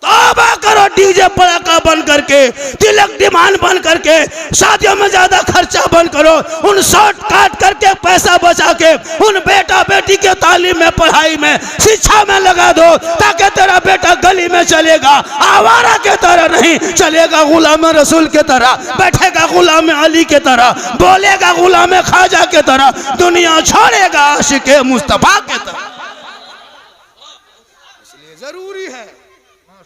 तौबा करो, डीजे पड़ाका बंद करके, तिलक डिमांड बंद करके, शादियों में ज्यादा खर्चा बंद करो, उन शॉर्ट काट करके पैसा बचा के उन बेटा बेटी के तालीम में, पढ़ाई में, शिक्षा में लगा दो, ताकि तेरा बेटा गली में चलेगा आवारा के तरह नहीं, चलेगा गुलाम रसूल के तरह, बैठेगा गुलाम अली के तरह, बोलेगा गुलाम ख्वाजा के तरह, दुनिया छोड़ेगा आशिक मुस्तफा के तरह। इसलिए जरूरी है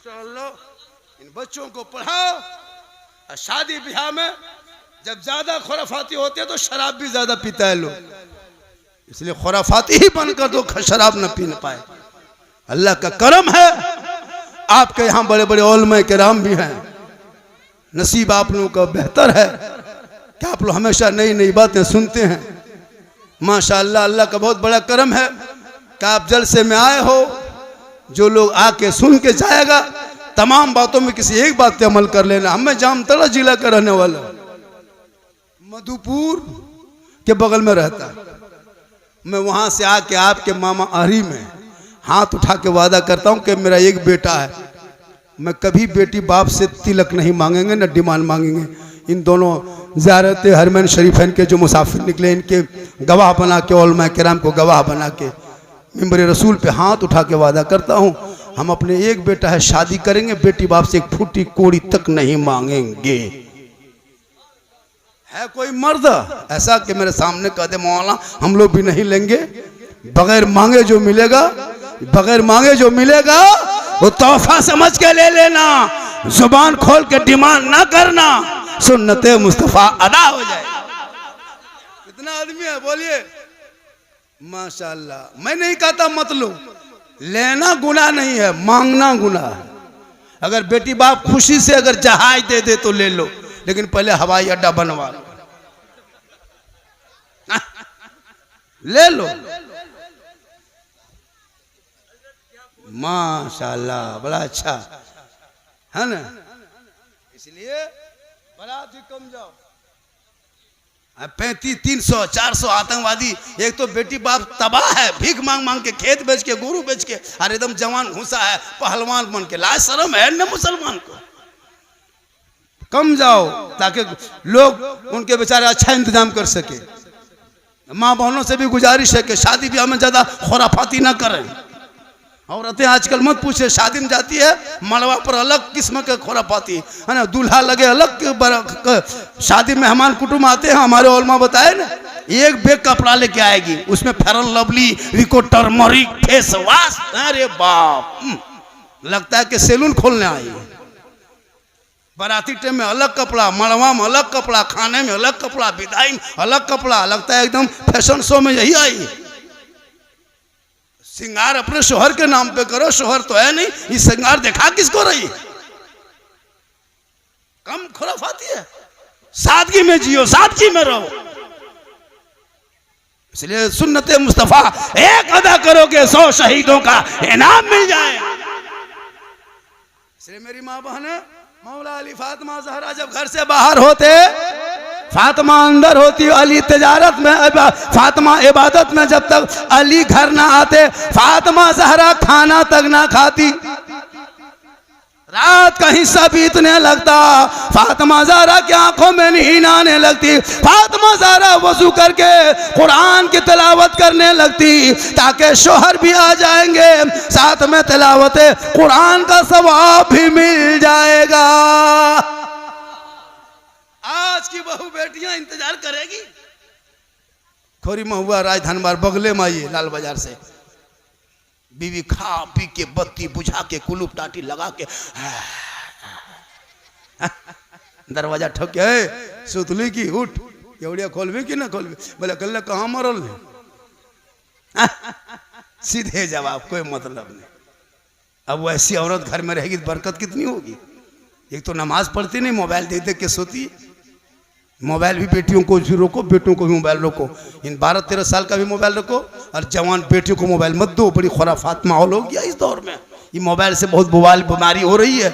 इन बच्चों को पढ़ाओ। और शादी ब्याह में जब ज्यादा खुराफाती होते हैं तो शराब भी ज्यादा पीता है लोग, इसलिए खुराफाती ही बनकर दो, शराब न पीने पाए। अल्लाह का करम है आपके यहाँ बड़े बड़े उलमा किराम भी हैं, नसीब आप लोगों का बेहतर है कि आप लोग हमेशा नई नई बातें सुनते हैं। माशाअल्लाह, अल्लाह का बहुत बड़ा करम है कि आप जलसे में आए हो। जो लोग आके सुन के जाएगा, तमाम बातों में किसी एक बात पे अमल कर लेना। हमें जामतड़ा जिला का रहने वाला, मधुपुर के बगल में रहता, मैं वहां से आके आपके मामा आरी में हाथ उठा के वादा करता हूं कि मेरा एक बेटा है, मैं कभी बेटी बाप से तिलक नहीं मांगेंगे न डिमांड मांगेंगे। इन दोनों ज़ियारत हरमैन शरीफैन के जो मुसाफिर निकले, इनके गवाह बना के, उलमा किराम को गवाह बना के मिंबर रसूल पे हाथ उठा के वादा करता हूँ, हम अपने एक बेटा है शादी करेंगे, बेटी बाप से एक फूटी कोड़ी तक नहीं मांगेंगे। है कोई मर्द ऐसा कि मेरे सामने कह दे मौलाना हम लोग भी नहीं लेंगे? बगैर मांगे जो मिलेगा, बगैर मांगे जो मिलेगा वो तोहफा समझ के ले लेना, जुबान खोल के डिमांड ना करना, सुन्नते मुस्तफा अदा हो जाए। कितना आदमी है बोलिए? माशाअल्लाह। मैं नहीं कहता मत लो, लेना गुनाह नहीं है, मांगना गुनाह है। अगर बेटी बाप खुशी से अगर जहाज दे दे तो ले लो, लेकिन पहले हवाई अड्डा बनवा लो, ले लो। माशाअल्लाह, बड़ा अच्छा है ना। इसलिए बारात ही कम जाओ, 35, 300, 400 आतंकवादी, एक तो बेटी बाप तबाह है, भीख मांग मांग के, खेत बेच के, गोरू बेच के, और एकदम जवान घुसा है पहलवान बन के। लाज शर्म है न मुसलमान को? कम जाओ ताकि लोग उनके बेचारे अच्छा इंतजाम कर सके। माँ बहनों से भी गुजारिश है कि शादी ब्याह में ज्यादा खुराफाती ना करें। औरतें आजकल मत पूछे, शादी में जाती है मड़वा पर अलग किस्म के खुराफाती है ना, दूल्हा लगे अलग, शादी मेहमान कुटुंब आते हैं, हमारे उलमा बताए ना, एक बैग कपड़ा लेके आएगी, उसमें Fair and Lovely, Vicco turmeric, face wash, अरे बाप, लगता है कि सैलून खोलने आई है। बाराती टाइम में अलग कपड़ा, मड़वा में अलग कपड़ा, खाने में अलग कपड़ा, विदाई में अलग कपड़ा, लगता है एकदम फैशन शो में यही आई है। श्रृंगार अपने शोहर के नाम पे करो, शोहर तो है नहीं, ये श्रृंगार दिखा किसको रही है? कम खुराफाती है, सादगी में जियो, सादगी में रहो। इसलिए सुन्नते मुस्तफा एक अदा करोगे 100 शहीदों का इनाम मिल जाए। इसलिए मेरी माँ बहन मौला अली फातिमा ज़हरा जब घर से बाहर होते फातिमा अंदर होती, अली तिजारत में, फातिमा इबादत में। जब तक अली घर ना आते फातिमा ज़हरा खाना तक ना खाती। रात का हिस्सा बीतने लगता, फातिमा ज़हरा की आंखों में नींद आने लगती। फातिमा ज़हरा वजू करके कुरान की तिलावत करने लगती ताकि शोहर भी आ जाएंगे, साथ में तिलावत कुरान का सवाब भी मिल जाएगा। आज की बहू बेटियां इंतजार करेगी। खोरी महुआ राजधानबार बगले में आइए लाल बाजार से, बीवी खा पी के बत्ती बुझा के कुलूप टाटी लगा के दरवाजा ठोके, सुतली की उठ केवड़िया खोलबी कि ना खोलबी? बोले कल कहाँ मरल सीधे जवाब, कोई मतलब नहीं। अब वैसी औरत घर में रहेगी तो बरकत कितनी होगी। एक तो नमाज पढ़ती नहीं, मोबाइल देख देख के सोती। मोबाइल भी बेटियों को भी रोको, बेटों को भी मोबाइल रोको। इन 12-13 साल का भी मोबाइल रखो और जवान बेटियों को मोबाइल मत दो। बड़ी खुराफात माहौल हो गया इस दौर में। ये मोबाइल से बहुत बुवाल बीमारी हो रही है।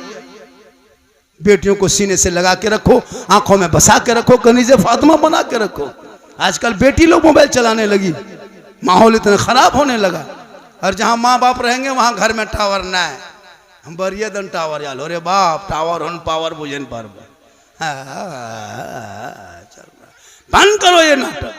बेटियों को सीने से लगा के रखो, आंखों में बसा के रखो, कनीज़े फातिमा बना के रखो। आजकल बेटी लोग मोबाइल चलाने लगी, माहौल इतना खराब होने लगा। और जहाँ माँ बाप रहेंगे वहाँ घर में टावर ना है। हम बरिया दन टावर यालो रे बाप, टावर हन पावर बुझन पर बंद करो ये नाटक।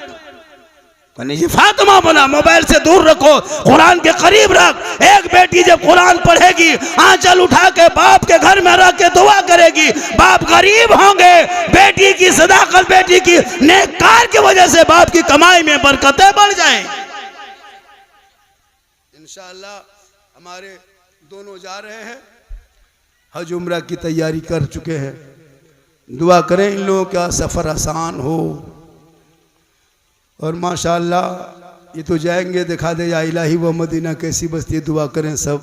कनीज़े फातिमा बना, मोबाइल से दूर रखो, कुरान के करीब रख। एक बेटी जब कुरान पढ़ेगी आंचल उठा के बाप के घर में रख के दुआ करेगी। बाप गरीब होंगे, बेटी की सदाकत, बेटी की नेककार की वजह से बाप की कमाई में बरकतें बढ़ जाएं। इंशाअल्लाह हमारे दोनों जा रहे हैं, हज उम्रा की तैयारी कर चुके हैं। दुआ करें इन लोगों का सफ़र आसान हो। और माशाअल्लाह ये तो जाएंगे, दिखा दे या इलाही व मदीना कैसी बस्ती। दुआ करें सब,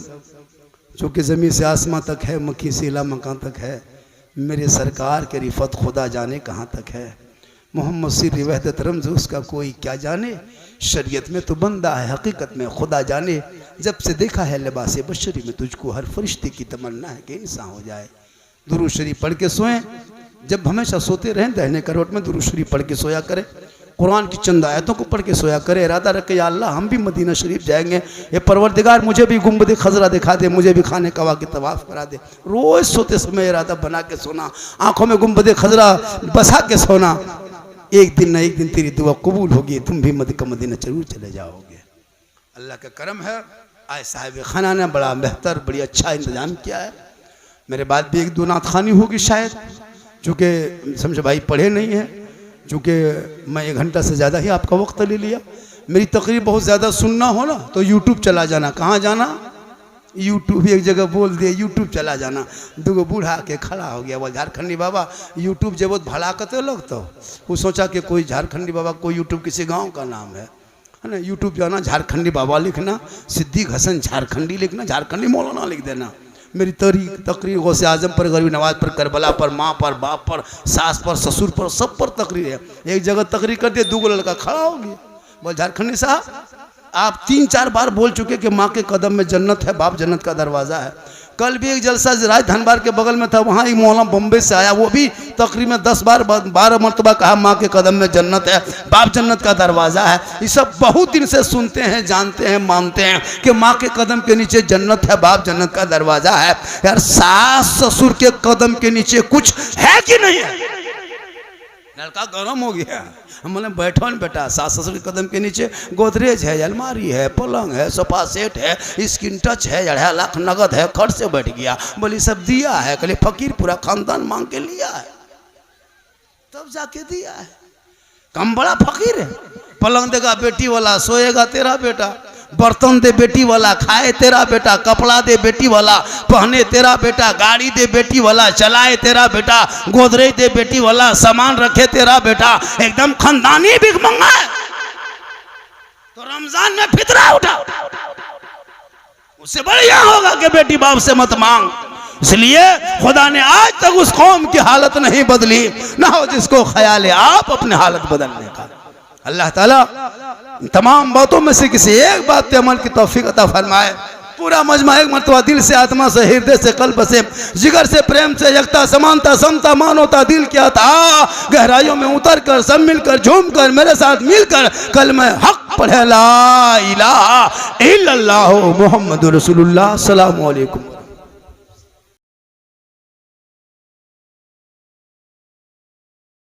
चूँकि ज़मीन से आसमां तक है, मक्की से इला मकान तक है। मेरे सरकार के रिफत खुदा जाने कहाँ तक है। मोहम्मद सिर वहदत रमज़ उसका कोई क्या जाने। शरीयत में तो बंदा है, हकीकत में खुदा जाने। जब से देखा है लिबास बशरी में तुझको, हर फरिश्ते की तमन्ना है कि इंसान हो जाए। दुरूद शरीफ पढ़ के सोएं। जब हमेशा सोते रहें दहने करवट में दुरूद शरीफ पढ़ के सोया करें। कुरान की चंद आयतों को पढ़ के सोया करे। इरादा रखे या अल्लाह हम भी मदीना शरीफ जाएंगे, ये परवरदिगार मुझे भी गुंबद खजरा दिखा दे, मुझे भी खाने कवा के तवाफ़ करा दे। रोज़ सोते समय इरादा बना के सोना, आंखों में गुंबद खजरा बसा के सोना। एक दिन न एक दिन तेरी दुआ कबूल होगी, तुम भी मदीना जरूर चले जाओगे। अल्लाह का करम है। आए साहिब खाना ने बड़ा बेहतर, बड़ी अच्छा इंतज़ाम किया है। मेरे बाद भी 1-2 नात खानी होगी शायद, चूँकि समझो भाई पढ़े नहीं हैं। चूँकि मैं 1 घंटा से ज़्यादा ही आपका वक्त ले लिया। मेरी तकरीर बहुत ज़्यादा सुनना हो ना तो यूट्यूब चला जाना। कहाँ जाना? यूट्यूब। एक जगह बोल दिए यूट्यूब चला जाना। 2 बूढ़ा के खड़ा हो गया, वो झारखंडी बाबा यूट्यूब जब भला करते लोग, तो वो सोचा कि कोई झारखंडी बाबा, कोई यूट्यूब किसी गाँव का नाम है ना। यूट्यूब जाना, झारखंडी बाबा लिखना, सिद्दीक हसन झारखंडी लिखना, झारखंडी मौलाना लिख देना। मेरी तकरीर गौसे आजम पर, गरीब नवाज पर, करबला पर, माँ पर, बाप पर, सास पर, ससुर पर, सब पर तकरीर है। एक जगह तकरीर करते 2 लड़का खड़ा हो गया, बोल झारखंडी साहब आप 3-4 बार बोल चुके कि माँ के कदम में जन्नत है, बाप जन्नत का दरवाज़ा है। कल भी एक जलसा राजधानबार के बगल में था, वहाँ एक मौलाना बम्बे से आया, वो भी तकरीर में 10-12 मरतबा कहा माँ के कदम में जन्नत है, बाप जन्नत का दरवाज़ा है। ये सब बहुत दिन से सुनते हैं, जानते हैं, मानते हैं कि माँ के कदम के नीचे जन्नत है, बाप जन्नत का दरवाज़ा है। यार सास ससुर के कदम के नीचे कुछ है कि नहीं है? लड़का गर्म हो गया। हम बोले बैठो न बेटा, सास ससुर के कदम के नीचे गोदरेज है, अलमारी है, पलंग है, सोफा सेट है, स्क्रीन टच है, 2.5 लाख नगद है। खर्च से बैठ गया, बोली सब दिया है। कल फकीर पूरा खानदान मांग के लिया है, तब जाके दिया है। कम बड़ा फकीर है। पलंग देगा बेटी वाला, सोएगा तेरा बेटा। बर्तन दे बेटी वाला, खाए तेरा बेटा। कपड़ा दे बेटी वाला, पहने तेरा बेटा। गाड़ी दे बेटी वाला, चलाए तेरा बेटा। गोदरेज दे बेटी वाला, सामान रखे तेरा बेटा। एकदम खानदानी भिखमंगा है। तो रमजान में फितरा उठा, उससे बढ़िया होगा कि बेटी बाप से मत मांग। इसलिए खुदा ने आज तक उस कौम की हालत नहीं बदली, ना हो जिसको ख्याल है आप अपने हालत बदलने का। अल्लाह ताला तमाम बातों में से किसी एक बात पे अमल की तौफीक अता फरमाए। पूरा मजमा एक मरतबा दिल से, आत्मा से, हृदय से, कल्ब से, जिगर से, प्रेम से, एकता, समानता, समता, मानवता, दिल की अता गहराइयों में उतर कर, सब मिलकर, झूम कर, मेरे साथ मिलकर कलमा हक पढ़े, ला इलाहा इल्लल्लाह मुहम्मदुर रसूलुल्लाह। अस्सलामु अलैकुम।